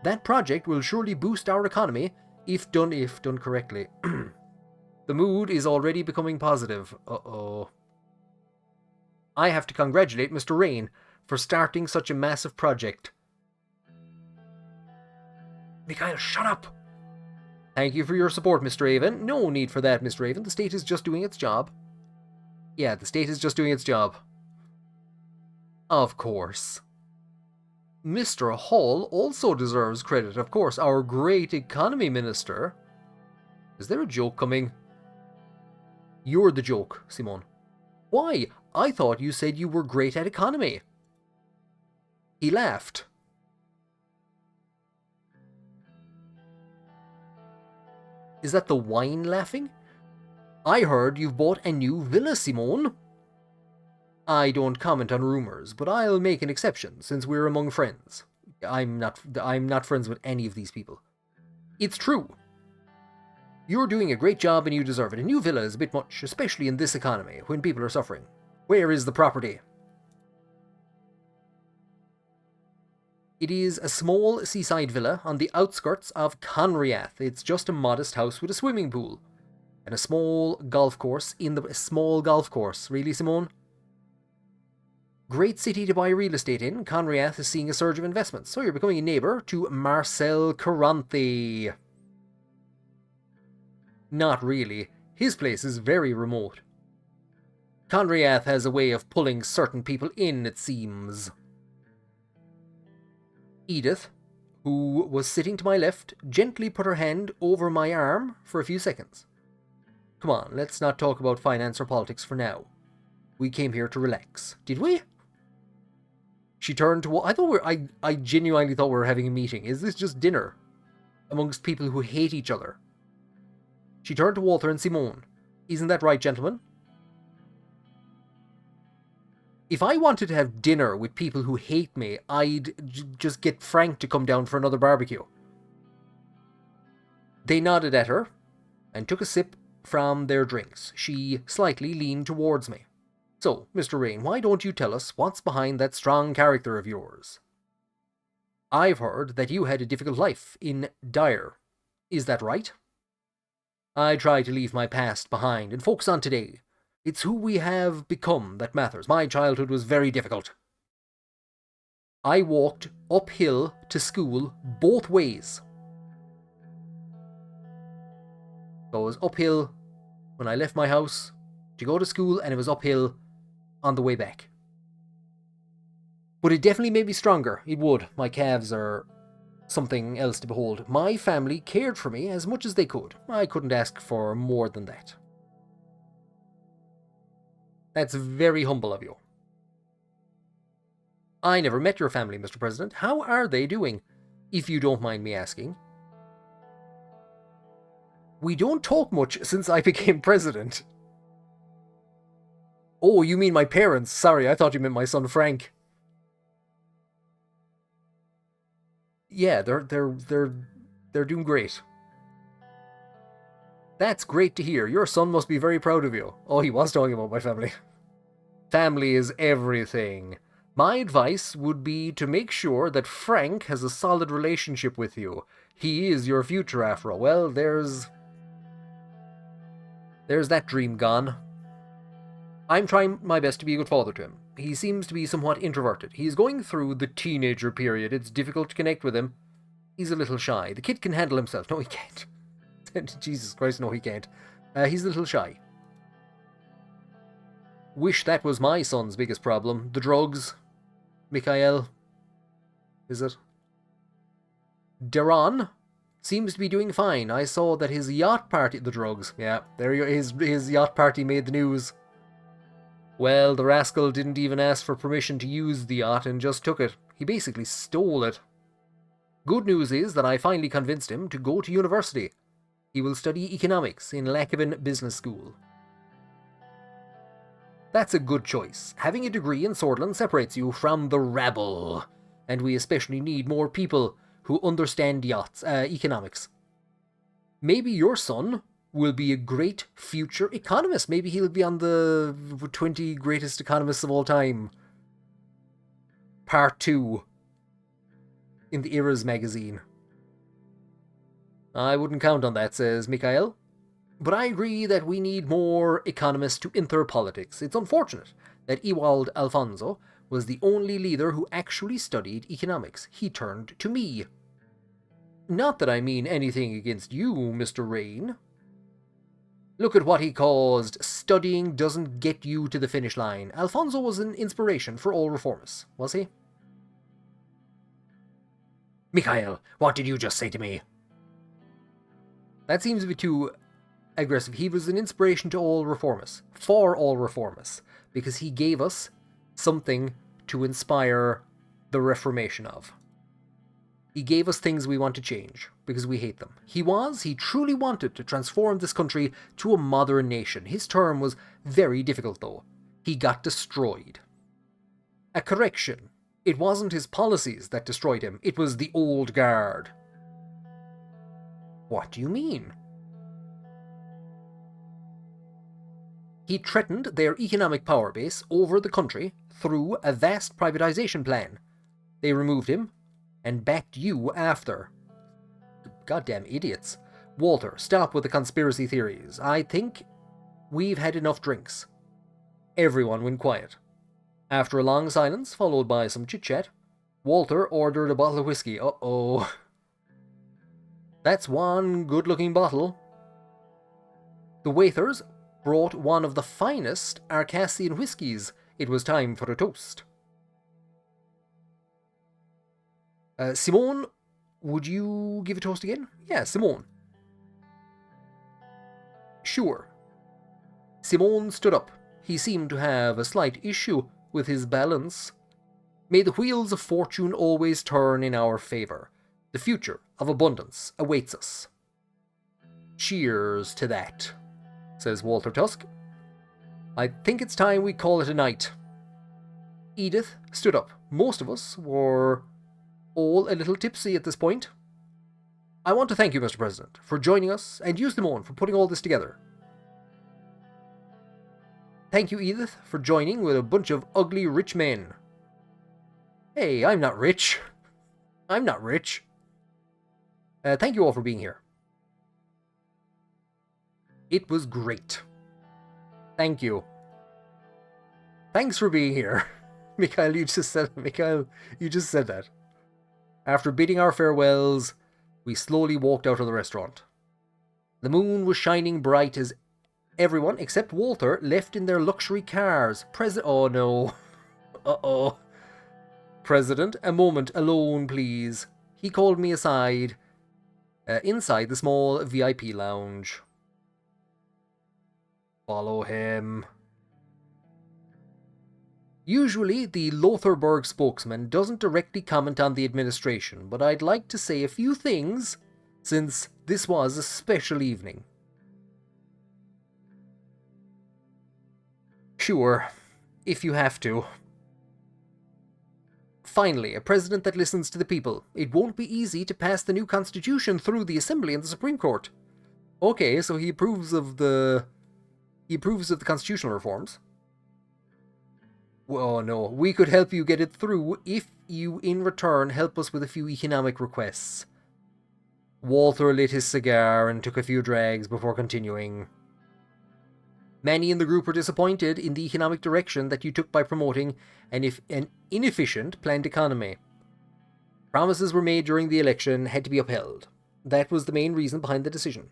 That project will surely boost our economy if done correctly. The mood is already becoming positive. Uh-oh. I have to congratulate Mr. Rain for starting such a massive project. Mikhail, shut up! Thank you for your support, Mr. Raven. No need for that, Mr. Raven. The state is just doing its job. Yeah, the state is just doing its job. Of course. Mr. Hall also deserves credit, of course, our great economy minister. Is there a joke coming? You're the joke, Simone. Why? I thought you said you were great at economy. He laughed. Is that the wine laughing? I heard you've bought a new villa, Simone. I don't comment on rumors, but I'll make an exception since we're among friends. I'm not friends with any of these people. It's true. You're doing a great job and you deserve it. A new villa is a bit much, especially in this economy, when people are suffering. Where is the property? It is a small seaside villa on the outskirts of Bunreachts. It's just a modest house with a swimming pool. And a small golf course a small golf course. Really, Simone? Great city to buy real estate in. Bunreachts is seeing a surge of investments, so you're becoming a neighbour to Marcel Caranthe. Not really. His place is very remote. Bunreachts has a way of pulling certain people in, it seems. Edith, who was sitting to my left, gently put her hand over my arm for a few seconds. Come on, let's not talk about finance or politics for now. We came here to relax. Did we? She turned to... I genuinely thought we were having a meeting. Is this just dinner? Amongst people who hate each other. She turned to Walter and Simone. Isn't that right, gentlemen? If I wanted to have dinner with people who hate me, I'd just get Frank to come down for another barbecue. They nodded at her and took a sip from their drinks. She slightly leaned towards me. So, Mr. Rain, why don't you tell us what's behind that strong character of yours? I've heard that you had a difficult life in Dire. Is that right? I try to leave my past behind and focus on today. It's who we have become that matters. My childhood was very difficult. I walked uphill to school both ways. So it was uphill when I left my house to go to school, and it was uphill on the way back. But it definitely made me stronger. It would. My calves are something else to behold. My family cared for me as much as they could. I couldn't ask for more than that. That's very humble of you. I never met your family, Mr. President. How are they doing, if you don't mind me asking? We don't talk much since I became president. Oh, you mean my parents? Sorry, I thought you meant my son Frank. Yeah, they're doing great. That's great to hear. Your son must be very proud of you. Oh, he was talking about my family. Family is everything. My advice would be to make sure that Frank has a solid relationship with you. He is your future, after all. Well, there's that dream gone. I'm trying my best to be a good father to him. He seems to be somewhat introverted. He's going through the teenager period. It's difficult to connect with him. He's a little shy. The kid can handle himself. No, he can't. Jesus Christ, no, he can't. He's a little shy. Wish that was my son's biggest problem. The drugs. Mikhail. Is it? Deron seems to be doing fine. I saw that his yacht party... The drugs. Yeah, there you go. His yacht party made the news. Well, the rascal didn't even ask for permission to use the yacht and just took it. He basically stole it. Good news is that I finally convinced him to go to university. He will study economics in Lackavin Business School. That's a good choice. Having a degree in Sordland separates you from the rabble, and we especially need more people who understand economics. Maybe your son will be a great future economist. Maybe he'll be on the 20 greatest economists of all time. Part 2 in the Eras magazine. I wouldn't count on that, says Mikhail. But I agree that we need more economists to enter politics. It's unfortunate that Ewald Alfonso was the only leader who actually studied economics. He turned to me. Not that I mean anything against you, Mr. Rain. Look at what he caused. Studying doesn't get you to the finish line. Alfonso was an inspiration for all reformists, was he? Mikhail, what did you just say to me? That seems to be too aggressive. He was an inspiration to all reformists, for all reformists, because he gave us something to inspire the reformation of. He gave us things we want to change, because we hate them. He truly wanted to transform this country to a modern nation. His term was very difficult, though. He got destroyed. A correction. It wasn't his policies that destroyed him, it was the old guard. What do you mean? He threatened their economic power base over the country through a vast privatization plan. They removed him and backed you after. Goddamn idiots. Walter, stop with the conspiracy theories. I think we've had enough drinks. Everyone went quiet. After a long silence, followed by some chit-chat, Walter ordered a bottle of whiskey. Uh-oh. That's one good-looking bottle. The waiters brought one of the finest Arcasian whiskies. It was time for a toast. Simone, would you give a toast again? Yeah, Simone. Sure. Simone stood up. He seemed to have a slight issue with his balance. May the wheels of fortune always turn in our favor. The future of abundance awaits us. Cheers to that, says Walter Tusk. I think it's time we call it a night. Edith stood up. Most of us were all a little tipsy at this point. I want to thank you, Mr. President, for joining us, and you, Simone, for putting all this together. Thank you, Edith, for joining with a bunch of ugly rich men. Hey, I'm not rich. I'm not rich. Thank you all for being here. It was great. Thank you. Thanks for being here. Mikhail, you just said that. After bidding our farewells, we slowly walked out of the restaurant. The moon was shining bright as everyone, except Walter, left in their luxury cars. Oh no. Uh-oh. President, a moment alone, please. He called me aside, inside the small VIP lounge. Follow him. Usually, the Lotharburg spokesman doesn't directly comment on the administration, but I'd like to say a few things, since this was a special evening. Sure, if you have to. Finally, a president that listens to the people. It won't be easy to pass the new constitution through the Assembly and the Supreme Court. Okay, so he approves of the constitutional reforms. Oh no, we could help you get it through if you in return help us with a few economic requests. Walter lit his cigar and took a few drags before continuing. Many in the group were disappointed in the economic direction that you took by promoting an inefficient planned economy. Promises were made during the election had to be upheld. That was the main reason behind the decision.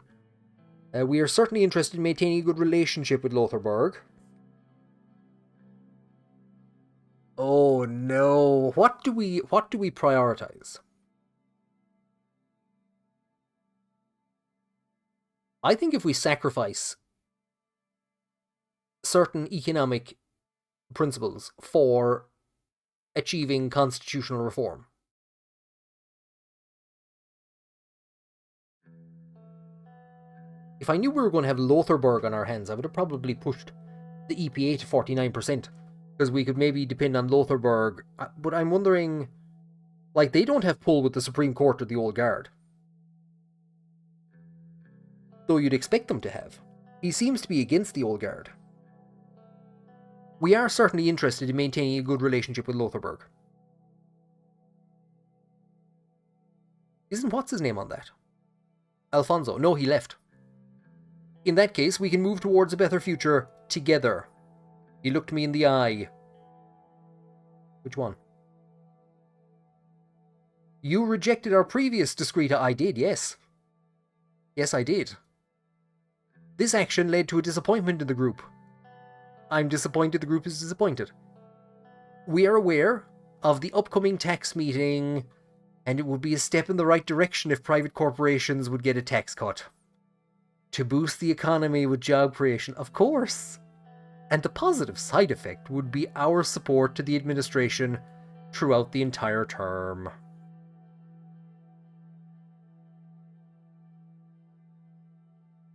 We are certainly interested in maintaining a good relationship with Lotharburg. Oh no, what do we prioritize? I think if we sacrifice certain economic principles for achieving constitutional reform. If I knew we were going to have Lotharburg on our hands, I would have probably pushed the EPA to 49%. Because we could maybe depend on Lotharburg. But I'm wondering, like, they don't have pull with the Supreme Court or the Old Guard. Though you'd expect them to have. He seems to be against the Old Guard. We are certainly interested in maintaining a good relationship with Lotharburg. Isn't what's his name on that? Alfonso. No, he left. In that case, we can move towards a better future together. He looked me in the eye. Which one? You rejected our previous discreet... I did, yes. Yes, I did. This action led to a disappointment in the group. I'm disappointed the group is disappointed. We are aware of the upcoming tax meeting, and it would be a step in the right direction if private corporations would get a tax cut. To boost the economy with job creation, of course. And the positive side effect would be our support to the administration throughout the entire term.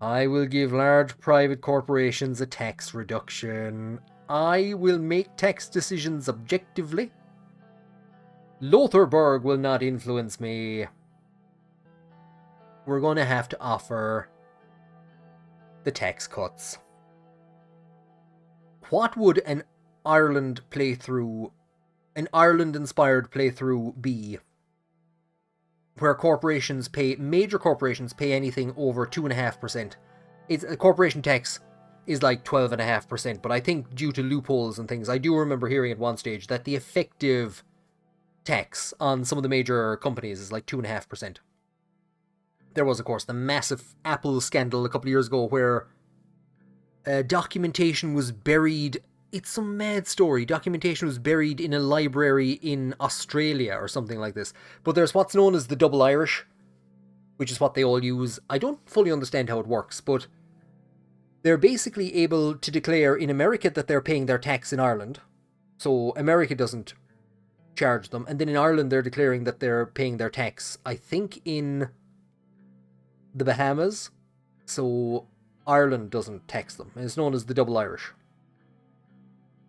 I will give large private corporations a tax reduction. I will make tax decisions objectively. Lotharburg will not influence me. We're going to have to offer the tax cuts. What would an Ireland-inspired playthrough be? Where major corporations pay anything over 2.5%. A corporation tax is like 12.5%, but I think due to loopholes and things, I do remember hearing at one stage that the effective tax on some of the major companies is like 2.5%. There was, of course, the massive Apple scandal a couple of years ago where documentation was buried. It's some mad story. Documentation was buried in a library in Australia or something like this. But there's what's known as the double Irish, which is what they all use. I don't fully understand how it works, but they're basically able to declare in America that they're paying their tax in Ireland. So America doesn't charge them. And then in Ireland, they're declaring that they're paying their tax, I think, in the Bahamas. So Ireland doesn't tax them. And it's known as the double Irish.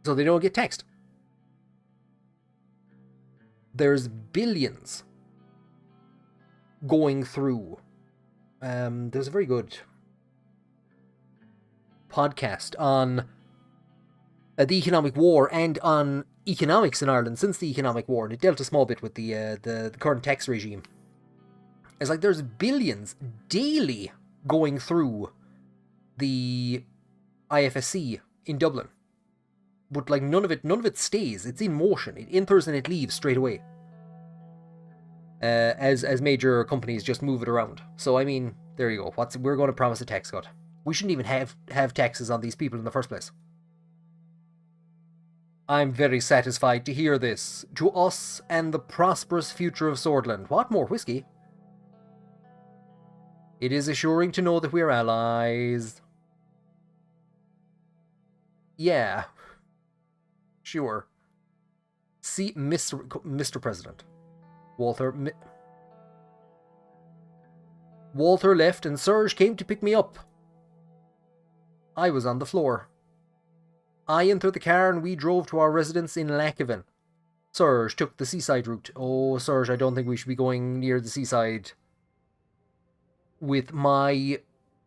So they don't get taxed. There's billions going through. There's a very good podcast on the economic war and on economics in Ireland since the economic war, and it dealt a small bit with the current tax regime. It's like there's billions daily going through the IFSC in Dublin. But like none of it stays. It's in motion. It enters and it leaves straight away. As major companies just move it around. So I mean, there you go. We're going to promise a tax cut. We shouldn't even have taxes on these people in the first place. I'm very satisfied to hear this. To us and the prosperous future of Sordland. What, more whiskey? It is assuring to know that we are allies. Yeah. Sure. See, Mr. President. Walter left and Serge came to pick me up. I was on the floor. I entered the car and we drove to our residence in Lackhaven. Serge took the seaside route. Oh, Serge, I don't think we should be going near the seaside with my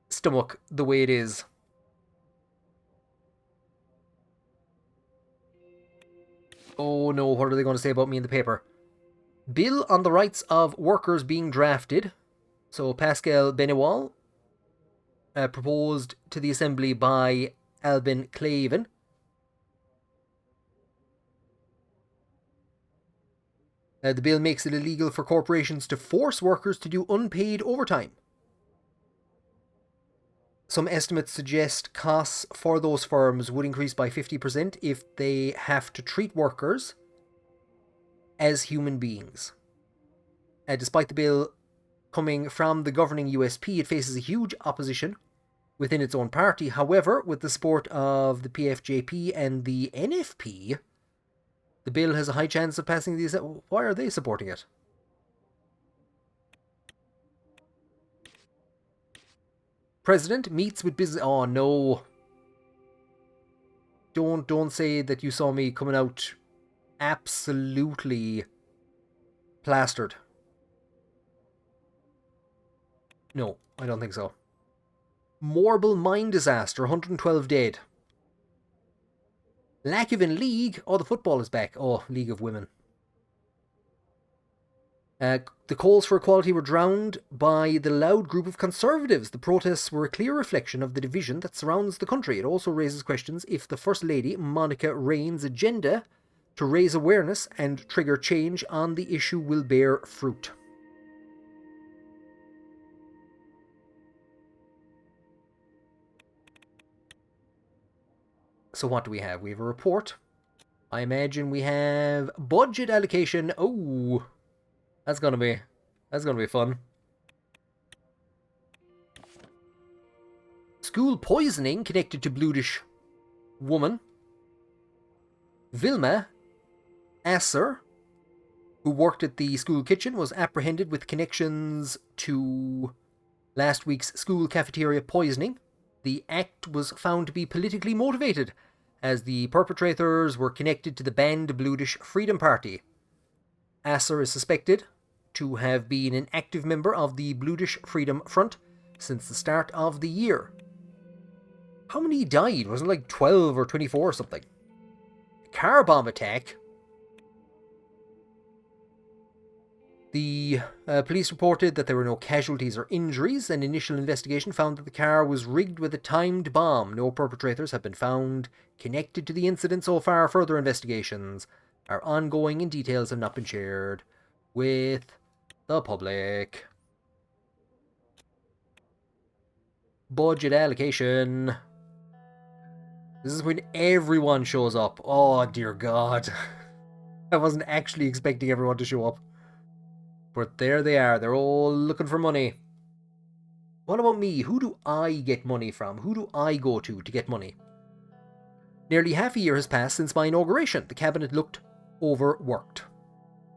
stomach the way it is. Oh no, what are they going to say about me in the paper? Bill on the rights of workers being drafted. So Pascal Benewal, proposed to the Assembly by Albin Claven. The bill makes it illegal for corporations to force workers to do unpaid overtime. Some estimates suggest costs for those firms would increase by 50% if they have to treat workers as human beings. Despite the bill coming from the governing USP, it faces a huge opposition within its own party. However, with the support of the PFJP and the NFP, the bill has a high chance of passing these. Why are they supporting it? President meets with business. Oh no! Don't say that you saw me coming out absolutely plastered. No, I don't think so. Morble mine disaster, 112 dead. Lackhaven League. Oh, the football is back. Oh, League of Women. The calls for equality were drowned by the loud group of conservatives. The protests were a clear reflection of the division that surrounds the country. It also raises questions if the First Lady, Monica Rain's agenda to raise awareness and trigger change on the issue will bear fruit. So what do we have? We have a report. I imagine we have budget allocation. Oh, that's gonna be fun. School poisoning connected to Bludish woman. Vilma Asser, who worked at the school kitchen, was apprehended with connections to last week's school cafeteria poisoning. The act was found to be politically motivated, as the perpetrators were connected to the banned Bludish Freedom Party. Asser is suspected to have been an active member of the Bludish Freedom Front since the start of the year. How many died? Wasn't it like 12 or 24 or something? Car bomb attack. The police reported that there were no casualties or injuries. An initial investigation found that the car was rigged with a timed bomb. No perpetrators have been found connected to the incident so far. Further investigations are ongoing and details have not been shared with the public. Budget allocation. This is when everyone shows up. Oh, dear God. I wasn't actually expecting everyone to show up. But there they are. They're all looking for money. What about me? Who do I get money from? Who do I go to get money? Nearly half a year has passed since my inauguration. The cabinet looked overworked.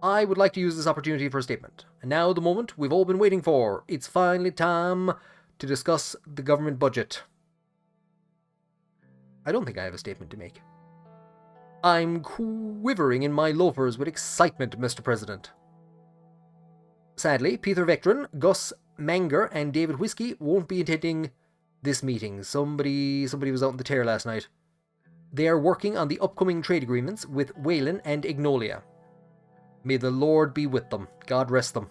I would like to use this opportunity for a statement. And now the moment we've all been waiting for. It's finally time to discuss the government budget. I don't think I have a statement to make. I'm quivering in my loafers with excitement, Mr. President. Sadly, Peter Vectron, Gus Manger, and David Whiskey won't be attending this meeting. Somebody was out in the tear last night. They are working on the upcoming trade agreements with Wayland and Ignolia. May the Lord be with them. God rest them.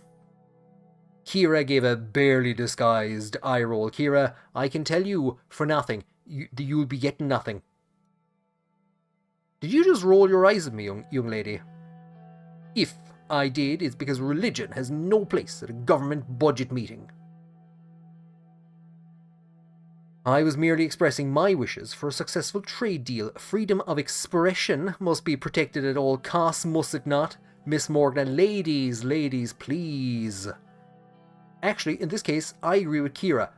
Kira gave a barely disguised eye roll. Kira, I can tell you for nothing. You'll be getting nothing. Did you just roll your eyes at me, young lady? If I did, it's because religion has no place at a government budget meeting. I was merely expressing my wishes for a successful trade deal. Freedom of expression must be protected at all costs, must it not? Miss Morgan, ladies, please. Actually, in this case, I agree with Kira.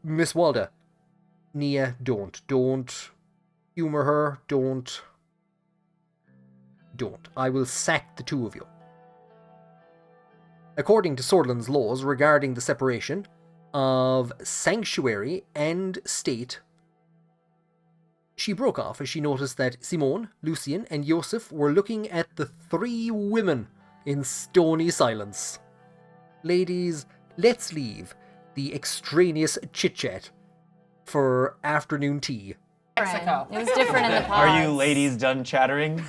Miss Walda. Nia, don't. Humor her, don't. I will sack the two of you. According to Sordland's laws regarding the separation of sanctuary and state, she broke off as she noticed that Simone, Lucien, and Joseph were looking at the three women in stony silence. Ladies, let's leave the extraneous chit-chat for afternoon tea. Mexico. It was different in the pods. Are you ladies done chattering?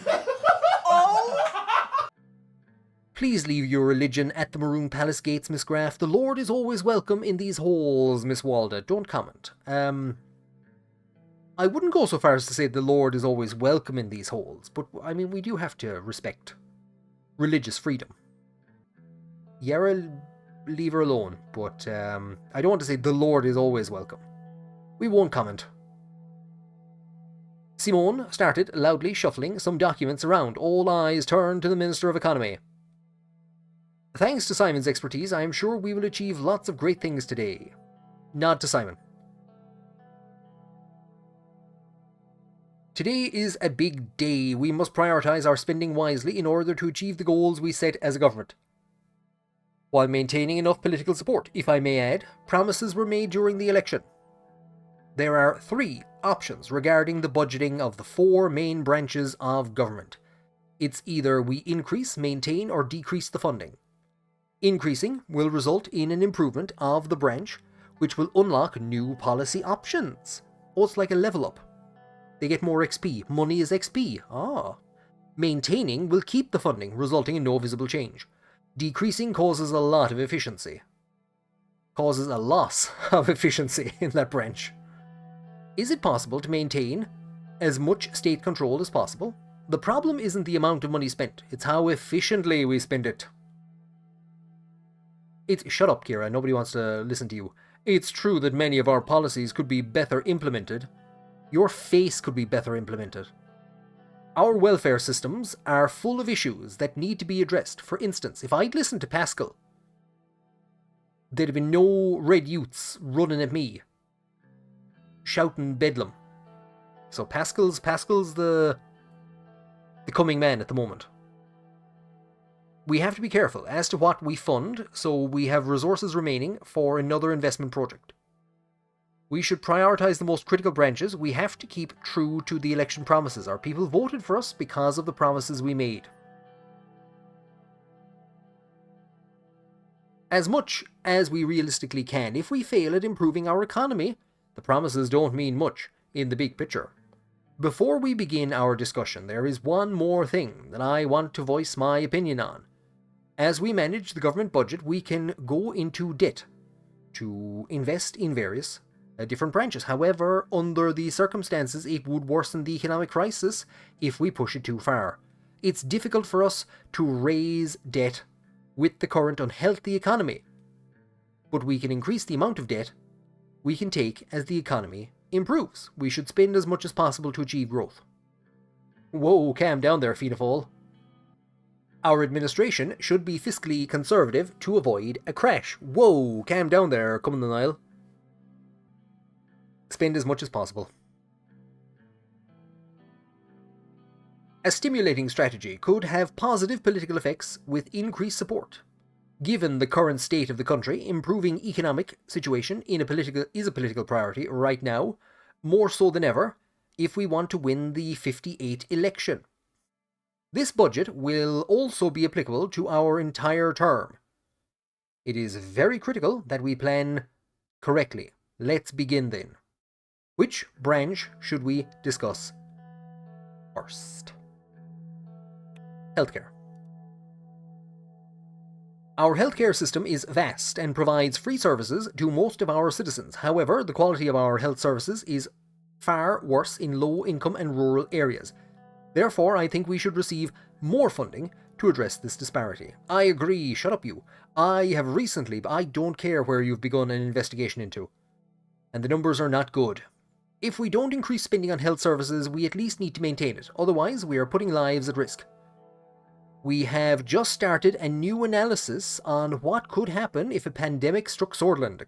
Please leave your religion at the Maroon Palace gates, Miss Graff. The Lord is always welcome in these halls, Miss Walda. Don't comment. I wouldn't go so far as to say the Lord is always welcome in these halls, but, I mean, we do have to respect religious freedom. Yara, leave her alone, but I don't want to say the Lord is always welcome. We won't comment. Simone started loudly shuffling some documents around. All eyes turned to the Minister of Economy. Thanks to Simon's expertise, I am sure we will achieve lots of great things today. Nod to Simon. Today is a big day. We must prioritise our spending wisely in order to achieve the goals we set as a government. While maintaining enough political support, if I may add, promises were made during the election. There are 3 options regarding the budgeting of the 4 main branches of government. It's either we increase, maintain, or decrease the funding. Increasing will result in an improvement of the branch, which will unlock new policy options. Oh, it's like a level up. They get more XP. Money is XP. Maintaining will keep the funding, resulting in no visible change. Decreasing causes a lot of efficiency. Causes a loss of efficiency in that branch. Is it possible to maintain as much state control as possible? The problem isn't the amount of money spent, it's how efficiently we spend it. Shut up, Kira, nobody wants to listen to you. It's true that many of our policies could be better implemented. Your face could be better implemented. Our welfare systems are full of issues that need to be addressed. For instance, if I'd listened to Pascal, there'd have been no red youths running at me, shouting bedlam. So Pascal's the coming man at the moment. We have to be careful as to what we fund, so we have resources remaining for another investment project. We should prioritise the most critical branches. We have to keep true to the election promises. Our people voted for us because of the promises we made. As much as we realistically can. If we fail at improving our economy, the promises don't mean much in the big picture. Before we begin our discussion, there is one more thing that I want to voice my opinion on. As we manage the government budget, we can go into debt to invest in various different branches. However, under the circumstances, it would worsen the economic crisis if we push it too far. It's difficult for us to raise debt with the current unhealthy economy, but we can increase the amount of debt we can take as the economy improves. We should spend as much as possible to achieve growth. Whoa, calm down there, Fianna Fáil. Our administration should be fiscally conservative to avoid a crash. Whoa, calm down there, Cumann na nGaedheal. Spend as much as possible. A stimulating strategy could have positive political effects with increased support. Given the current state of the country, improving economic situation is a political priority right now, more so than ever, if we want to win the 58 election. This budget will also be applicable to our entire term. It is very critical that we plan correctly. Let's begin then. Which branch should we discuss first? Healthcare. Our healthcare system is vast and provides free services to most of our citizens. However, the quality of our health services is far worse in low-income and rural areas. Therefore, I think we should receive more funding to address this disparity. I agree, shut up you. I have recently, I don't care where you've begun an investigation into. And the numbers are not good. If we don't increase spending on health services, we at least need to maintain it. Otherwise, we are putting lives at risk. We have just started a new analysis on what could happen if a pandemic struck Sordland.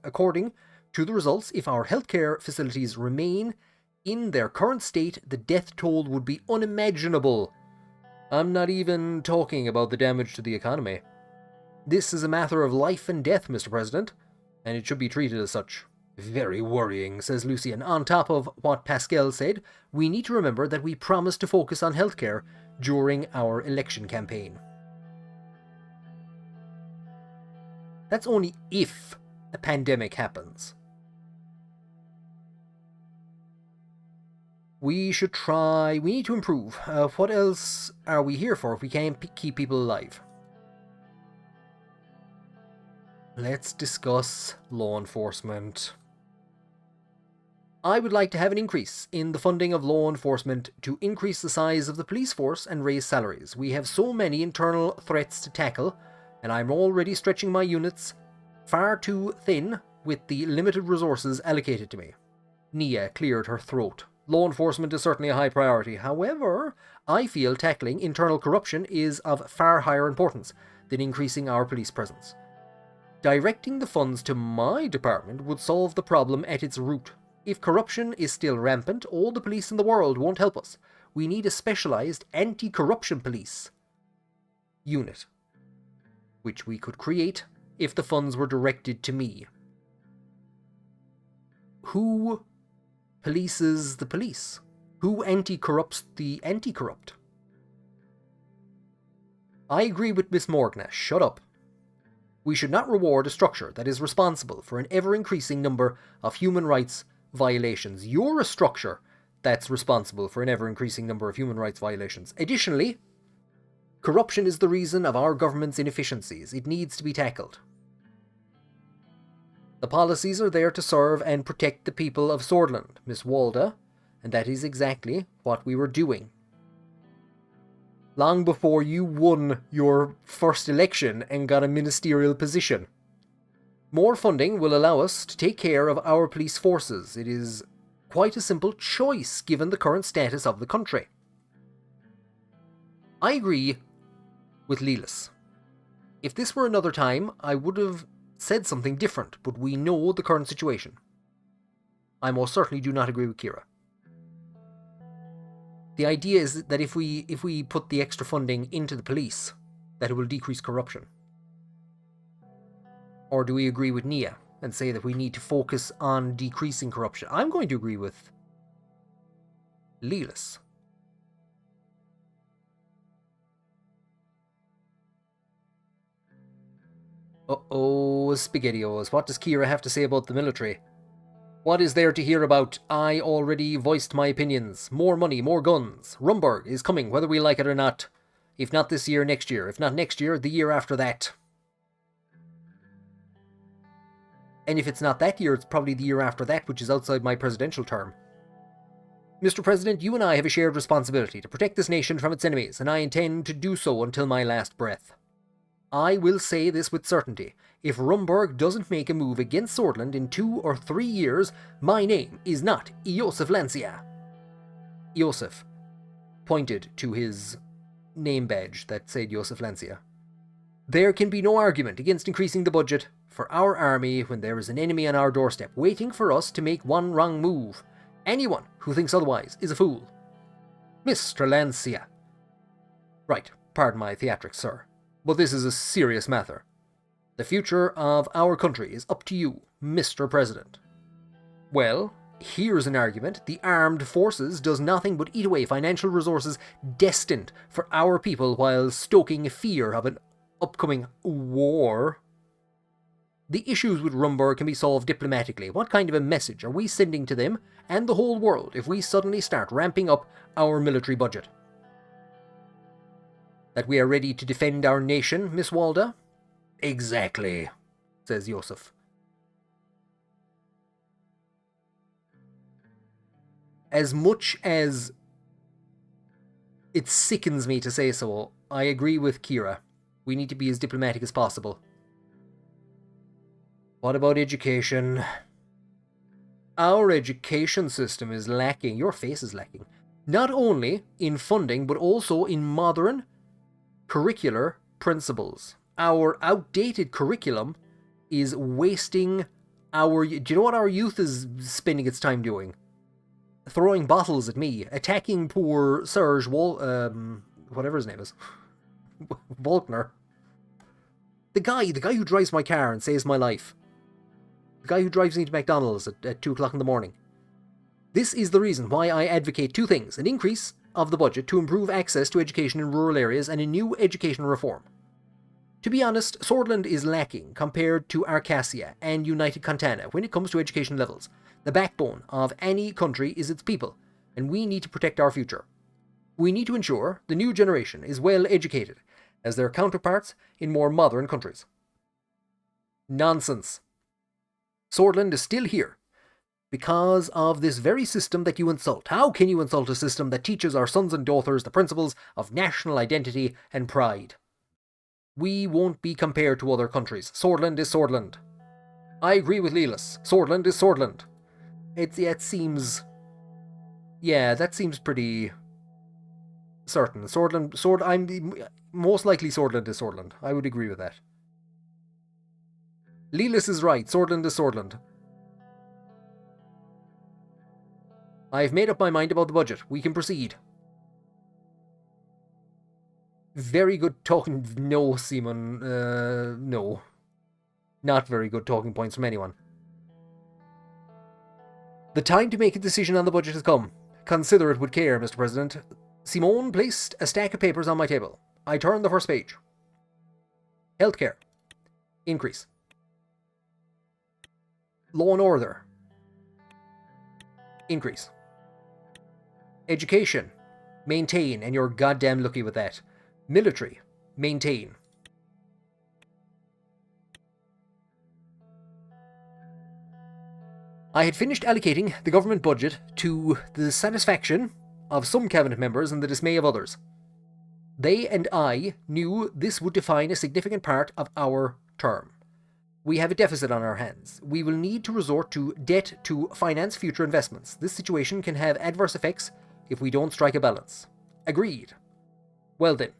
According to the results, if our healthcare facilities remain in their current state, the death toll would be unimaginable. I'm not even talking about the damage to the economy. This is a matter of life and death, Mr. President, and it should be treated as such. Very worrying, says Lucien. On top of what Pascal said, we need to remember that we promised to focus on healthcare during our election campaign. That's only if a pandemic happens. We should try. We need to improve. What else are we here for if we can't keep people alive? Let's discuss law enforcement. I would like to have an increase in the funding of law enforcement to increase the size of the police force and raise salaries. We have so many internal threats to tackle, and I'm already stretching my units far too thin with the limited resources allocated to me. Nia cleared her throat. Law enforcement is certainly a high priority. However, I feel tackling internal corruption is of far higher importance than increasing our police presence. Directing the funds to my department would solve the problem at its root. If corruption is still rampant, all the police in the world won't help us. We need a specialized anti-corruption police unit, which we could create if the funds were directed to me. Who polices the police? Who anti-corrupts the anti-corrupt? I agree with Miss Morgna. Shut up. We should not reward a structure that is responsible for an ever-increasing number of human rights violations. You're a structure that's responsible for an ever-increasing number of human rights violations. Additionally, corruption is the reason of our government's inefficiencies. It needs to be tackled. The policies are there to serve and protect the people of Sordland, Miss Walda, and that is exactly what we were doing. Long before you won your first election and got a ministerial position. More funding will allow us to take care of our police forces. It is quite a simple choice given the current status of the country. I agree with Lelis. If this were another time, I would have said something different, but we know the current situation. I most certainly do not agree with Kira. The idea is that if we put the extra funding into the police, that it will decrease corruption. Or do we agree with Nia and say that we need to focus on decreasing corruption? I'm going to agree with Lelis. Uh-oh, SpaghettiOs. What does Kira have to say about the military? What is there to hear about? I already voiced my opinions. More money, more guns. Rumburg is coming, whether we like it or not. If not this year, next year. If not next year, the year after that. And if it's not that year, it's probably the year after that, which is outside my presidential term. Mr. President, you and I have a shared responsibility to protect this nation from its enemies, and I intend to do so until my last breath. I will say this with certainty. If Rumburg doesn't make a move against Sordland in 2 or 3 years, my name is not Iosef Lancia. Iosef pointed to his name badge that said Iosef Lancia. There can be no argument against increasing the budget for our army when there is an enemy on our doorstep waiting for us to make one wrong move. Anyone who thinks otherwise is a fool. Mr. Lancia. Right, pardon my theatrics, sir. But this is a serious matter. The future of our country is up to you, Mr. President. Well, here's an argument. The armed forces does nothing but eat away financial resources destined for our people while stoking fear of an upcoming war. The issues with Rumburg can be solved diplomatically. What kind of a message are we sending to them and the whole world if we suddenly start ramping up our military budget? That we are ready to defend our nation, Miss Walda? Exactly, says Joseph. as much as it sickens me to say so, I agree with Kira. We need to be as diplomatic as possible. What about education? Our education system is lacking. Your face is lacking. Not only in funding, but also in modern curricular principles. Our outdated curriculum is wasting our... Do you know what our youth is spending its time doing? Throwing bottles at me, attacking poor Serge whatever his name is. Volkner. The guy who drives my car and saves my life. The guy who drives me to McDonald's at 2 o'clock in the morning. This is the reason why I advocate two things: an increase of the budget to improve access to education in rural areas and a new education reform. To be honest, Sordland is lacking compared to Arcasia and United Contana when it comes to education levels. The backbone of any country is its people, and we need to protect our future. We need to ensure the new generation is well educated, as their counterparts in more modern countries. Nonsense. Sordland is still here because of this very system that you insult. How can you insult a system that teaches our sons and daughters the principles of national identity and pride? We won't be compared to other countries. Sordland is Sordland. I agree with Lelis. Sordland is Sordland. That seems pretty certain. I'm most likely Sordland is Sordland. I would agree with that. Lelis is right. Sordland is Sordland. I've made up my mind about the budget. We can proceed. Very good talking... No, Simon. No. Not very good talking points from anyone. The time to make a decision on the budget has come. Consider it with care, Mr. President. Simone placed a stack of papers on my table. I turned the first page. Healthcare. Increase. Law and order. Increase. Education. Maintain, and you're goddamn lucky with that. Military. Maintain. I had finished allocating the government budget to the satisfaction of some cabinet members and the dismay of others. They and I knew this would define a significant part of our term. We have a deficit on our hands. We will need to resort to debt to finance future investments. This situation can have adverse effects if we don't strike a balance. Agreed. Well then,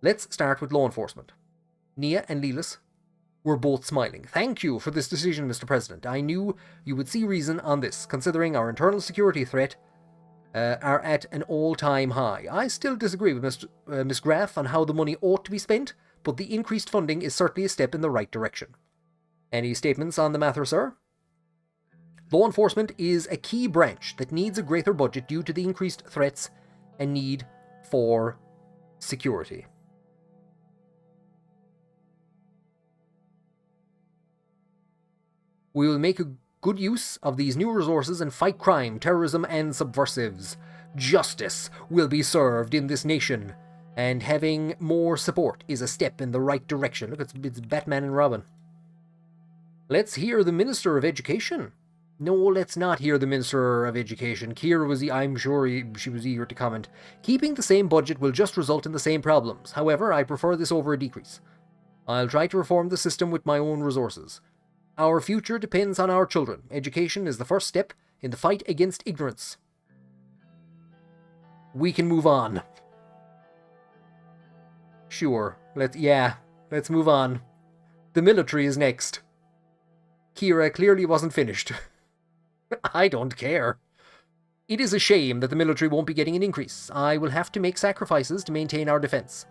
let's start with law enforcement. Nia and Lelis were both smiling. Thank you for this decision, Mr. President. I knew you would see reason on this, considering our internal security threat are at an all-time high. I still disagree with Miss Graff on how the money ought to be spent, but the increased funding is certainly a step in the right direction. Any statements on the matter, sir? Law enforcement is a key branch that needs a greater budget due to the increased threats and need for security. We will make a good use of these new resources and fight crime, terrorism, and subversives. Justice will be served in this nation, and having more support is a step in the right direction. Look, it's Batman and Robin. Let's hear the Minister of Education. No, let's not hear the Minister of Education. Kira was, I'm sure she was eager to comment. Keeping the same budget will just result in the same problems. However, I prefer this over a decrease. I'll try to reform the system with my own resources. Our future depends on our children. Education is the first step in the fight against ignorance. We can move on. Sure, let's move on. The military is next. Kira clearly wasn't finished. I don't care. It is a shame that the military won't be getting an increase. I will have to make sacrifices to maintain our defense.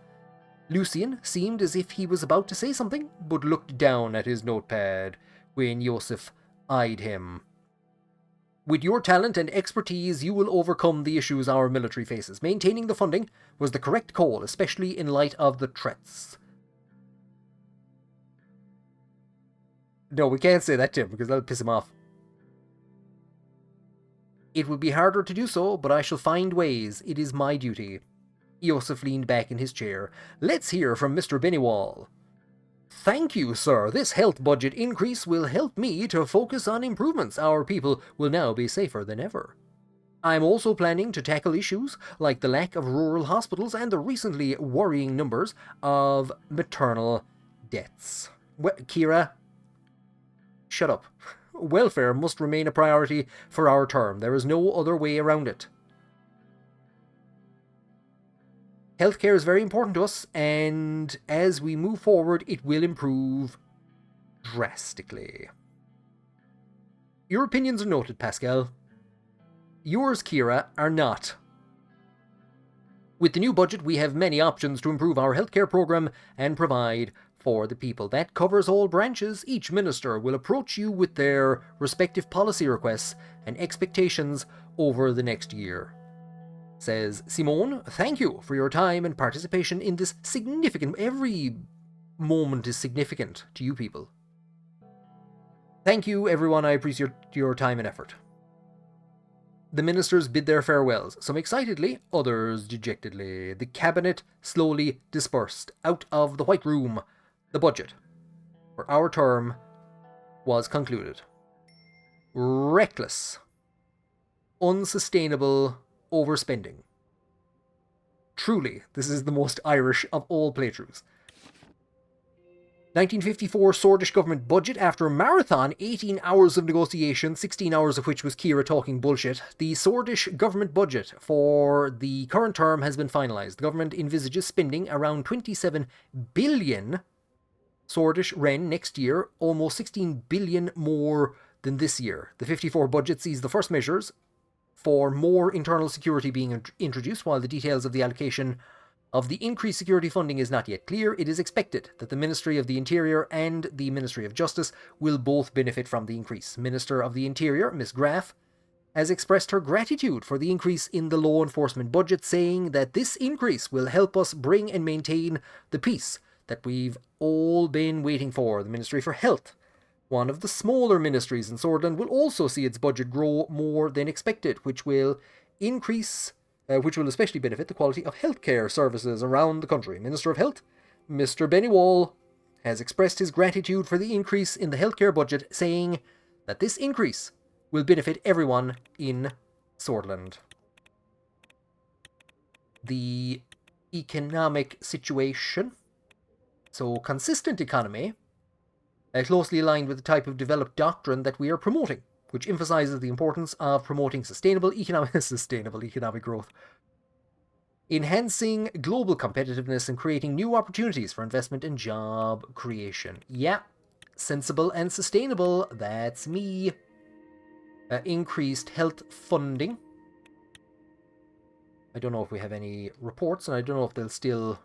Lucien seemed as if he was about to say something, but looked down at his notepad when Joseph eyed him. With your talent and expertise, you will overcome the issues our military faces. Maintaining the funding was the correct call, especially in light of the threats. No, we can't say that to him, because that'll piss him off. It would be harder to do so, but I shall find ways. It is my duty. Joseph leaned back in his chair. Let's hear from Mr. Bennywall. Thank you, sir. This health budget increase will help me to focus on improvements. Our people will now be safer than ever. I'm also planning to tackle issues like the lack of rural hospitals and the recently worrying numbers of maternal deaths. Kira, shut up. Welfare must remain a priority for our term. There is no other way around it. Healthcare is very important to us, and as we move forward, it will improve drastically. Your opinions are noted, Pascal. Yours, Kira, are not. With the new budget, we have many options to improve our healthcare program and provide for the people. That covers all branches. Each minister will approach you with their respective policy requests and expectations over the next year. Says Simone, thank you for your time and participation in this significant... Every moment is significant to you people. Thank you, everyone. I appreciate your time and effort. The ministers bid their farewells, some excitedly, others dejectedly. The cabinet slowly dispersed out of the White Room. The budget for our term was concluded. Reckless, unsustainable overspending. Truly, this is the most Irish of all playthroughs. 1954 Swordish government budget. After a marathon, 18 hours of negotiation, 16 hours of which was Kira talking bullshit, the Swordish government budget for the current term has been finalised. The government envisages spending around 27 billion Swordish Ren next year, almost 16 billion more than this year. The 54 budget sees the first measures for more internal security being introduced, while the details of the allocation of the increased security funding is not yet clear. It is expected that the Ministry of the Interior and the Ministry of Justice will both benefit from the increase. Minister of the Interior, Ms. Graff, has expressed her gratitude for the increase in the law enforcement budget, saying that this increase will help us bring and maintain the peace that we've all been waiting for. The Ministry for Health, one of the smaller ministries in Sordland, will also see its budget grow more than expected, which will especially benefit the quality of healthcare services around the country. Minister of Health, Mr. Benny Wall, has expressed his gratitude for the increase in the healthcare budget, saying that this increase will benefit everyone in Sordland. The economic situation. So, consistent economy, closely aligned with the type of developed doctrine that we are promoting, which emphasizes the importance of promoting sustainable economic growth, enhancing global competitiveness, and creating new opportunities for investment and job creation. Yeah, sensible and sustainable, that's me. Increased health funding. I don't know if we have any reports, and I don't know if they'll still...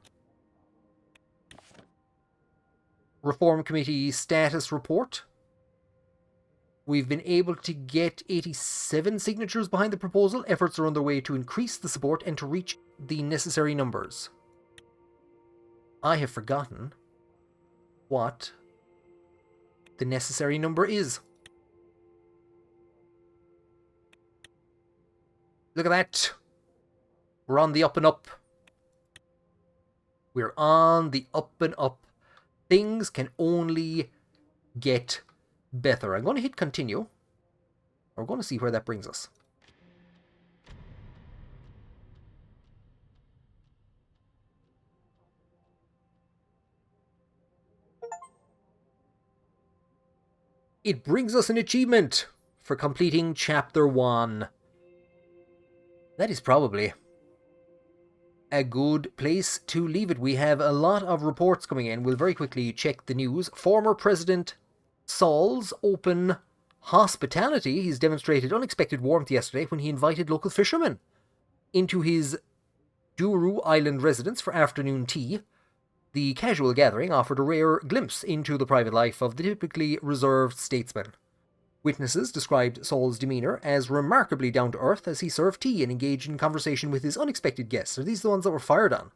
Reform Committee status report. We've been able to get 87 signatures behind the proposal. Efforts are underway to increase the support and to reach the necessary numbers. I have forgotten what the necessary number is. Look at that. We're on the up and up. We're on the up and up. Things can only get better. I'm going to hit continue. We're going to see where that brings us. It brings us an achievement for completing Chapter 1. That is probably a good place to leave it. We have a lot of reports coming in. We'll very quickly check the news. Former President Soll's open hospitality. He's demonstrated unexpected warmth yesterday when he invited local fishermen into his Duru Island residence for afternoon tea. The casual gathering offered a rare glimpse into the private life of the typically reserved statesman. Witnesses described Soll's demeanour as remarkably down-to-earth as he served tea and engaged in conversation with his unexpected guests. Are these the ones that were fired on?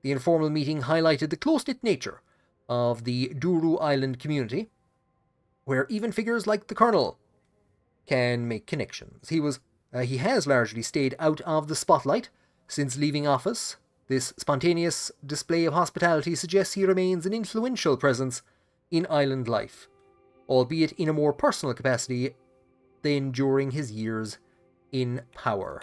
The informal meeting highlighted the close-knit nature of the Duru Island community, where even figures like the Colonel can make connections. He has largely stayed out of the spotlight since leaving office. This spontaneous display of hospitality suggests he remains an influential presence in island life, albeit in a more personal capacity than during his years in power.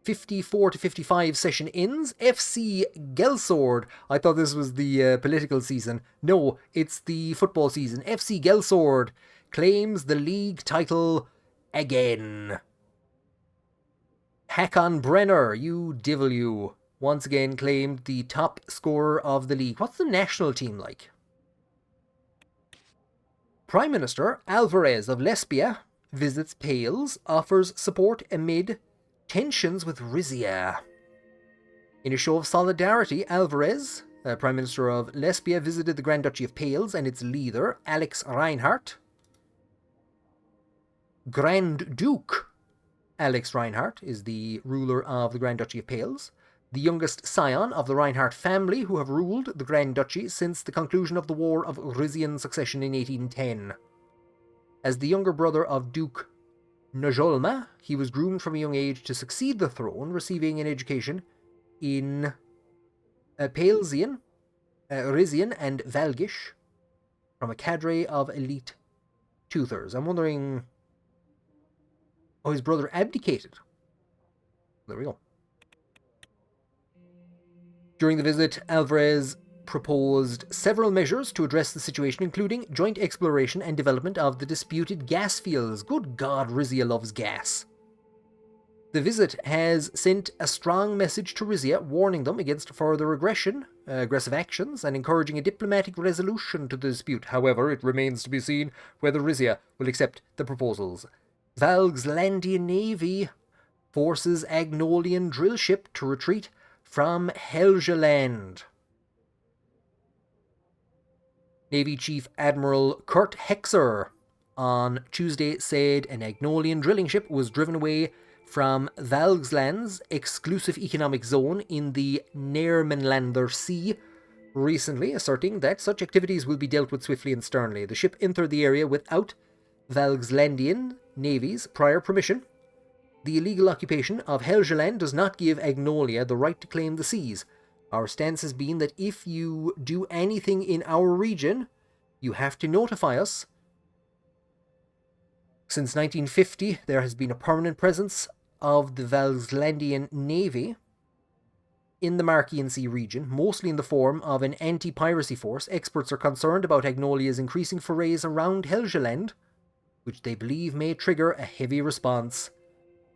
54 to 55 session ends. FC Gelsord. I thought this was the political season. No, it's the football season. FC Gelsord claims the league title again. Hakon Brenner, you devil you, once again claimed the top scorer of the league. What's the national team like? Prime Minister Alvarez of Lesbia visits Pales, offers support amid tensions with Rizia. In a show of solidarity, Alvarez, Prime Minister of Lesbia, visited the Grand Duchy of Pales and its leader, Alex Reinhardt. Grand Duke Alex Reinhardt is the ruler of the Grand Duchy of Pales, the youngest scion of the Reinhardt family who have ruled the Grand Duchy since the conclusion of the War of Rizian Succession in 1810. As the younger brother of Duke Njolma, he was groomed from a young age to succeed the throne, receiving an education in Palesian, Rizian and Valgish from a cadre of elite tutors. I'm wondering... Oh, his brother abdicated. There we go. During the visit, Alvarez proposed several measures to address the situation, including joint exploration and development of the disputed gas fields. Good God, Rizia loves gas. The visit has sent a strong message to Rizia, warning them against further aggressive actions, and encouraging a diplomatic resolution to the dispute. However, it remains to be seen whether Rizia will accept the proposals. Valgslandian Navy forces Agnolian drill ship to retreat from Helgeland. Navy Chief Admiral Kurt Hexer on Tuesday said an Agnolian drilling ship was driven away from Valgsland's exclusive economic zone in the Neermenlander Sea recently, asserting that such activities will be dealt with swiftly and sternly. The ship entered the area without Valgslandian Navy's prior permission. The illegal occupation of Helgeland does not give Agnolia the right to claim the seas. Our stance has been that if you do anything in our region, you have to notify us. Since 1950, there has been a permanent presence of the Valgslandian Navy in the Marquian Sea region, mostly in the form of an anti-piracy force. Experts are concerned about Agnolia's increasing forays around Helgeland, which they believe may trigger a heavy response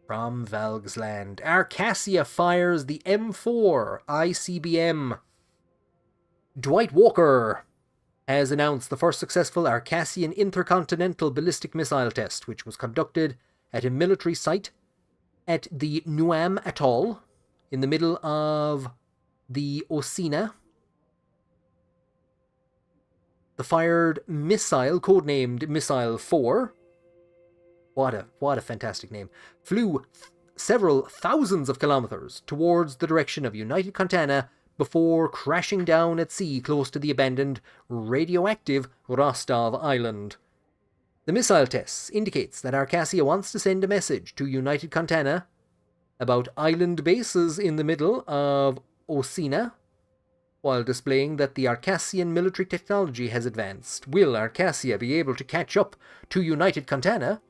from Valgsland. Arcasia fires the M4 ICBM. Dwight Walker has announced the first successful Arcasian intercontinental ballistic missile test, which was conducted at a military site at the Nuam Atoll in the middle of the Osina. The fired missile, codenamed Missile 4, what a fantastic name, flew several thousands of kilometers towards the direction of United Contana before crashing down at sea close to the abandoned radioactive Rostov Island. The missile tests indicates that Arcasia wants to send a message to United Contana about island bases in the middle of Osina, while displaying that the Arcasian military technology has advanced. Will Arcasia be able to catch up to United Contana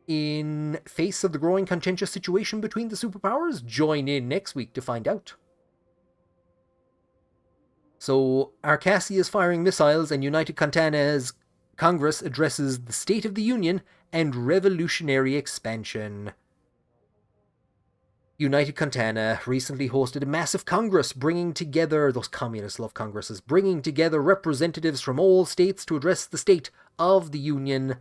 in face of the growing contentious situation between the superpowers? Join in next week to find out. So, Arcasia is firing missiles, and United Contana's Congress addresses the State of the Union and revolutionary expansion. United Contana recently hosted a massive congress bringing together, those communists love congresses, bringing together representatives from all states to address the state of the Union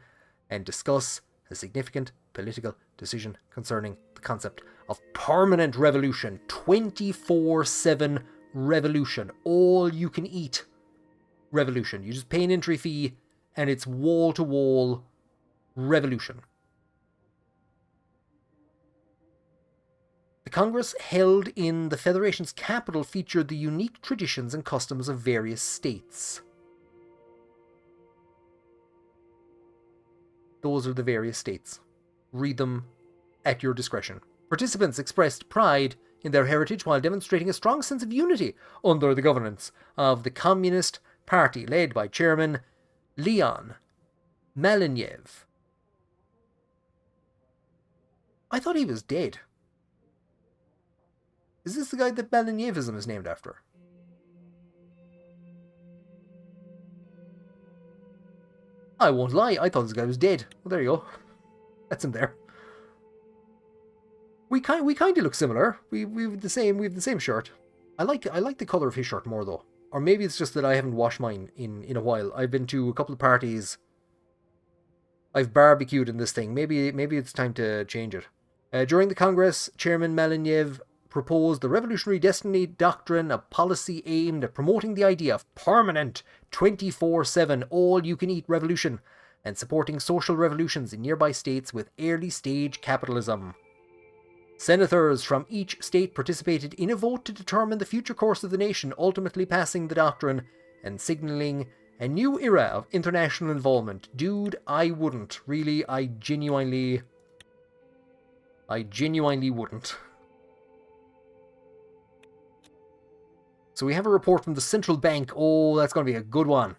and discuss a significant political decision concerning the concept of permanent revolution, 24/7 revolution, all you can eat revolution. You just pay an entry fee and it's wall-to-wall revolution. The Congress held in the Federation's capital featured the unique traditions and customs of various states. Those are the various states. Read them at your discretion. Participants expressed pride in their heritage while demonstrating a strong sense of unity under the governance of the Communist Party, led by Chairman Leon Malinev. I thought he was dead. Is this the guy that Malinievism is named after? I won't lie, I thought this guy was dead. Well, there you go. That's him there. We kind of look similar. We've the same shirt. I like the color of his shirt more though. Or maybe it's just that I haven't washed mine in a while. I've been to a couple of parties. I've barbecued in this thing. Maybe it's time to change it. During the Congress, Chairman Maliniev proposed the Revolutionary Destiny Doctrine, a policy aimed at promoting the idea of permanent 24/7 all-you-can-eat revolution and supporting social revolutions in nearby states with early-stage capitalism. Senators from each state participated in a vote to determine the future course of the nation, ultimately passing the doctrine and signalling a new era of international involvement. Dude, I wouldn't. Really, I genuinely wouldn't. So we have a report from the central bank. Oh, that's going to be a good one.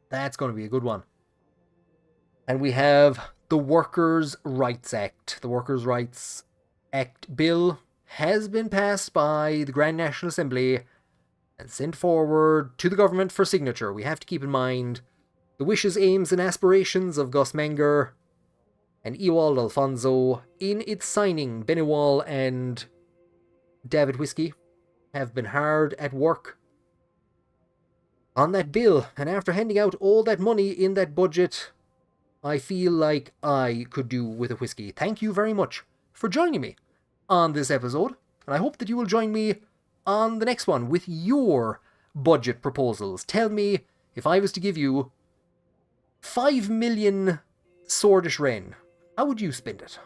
That's going to be a good one. And we have the Workers' Rights Act. The Workers' Rights Act bill has been passed by the Grand National Assembly and sent forward to the government for signature. We have to keep in mind the wishes, aims, and aspirations of Gus Menger and Ewald Alfonso. In its signing, Benewal and David Whiskey have been hard at work on that bill, and after handing out all that money in that budget, I feel like I could do with a whiskey. Thank you very much for joining me on this episode, and I hope that you will join me on the next one with your budget proposals. Tell me, if I was to give you 5 million Swordish Ren, how would you spend it?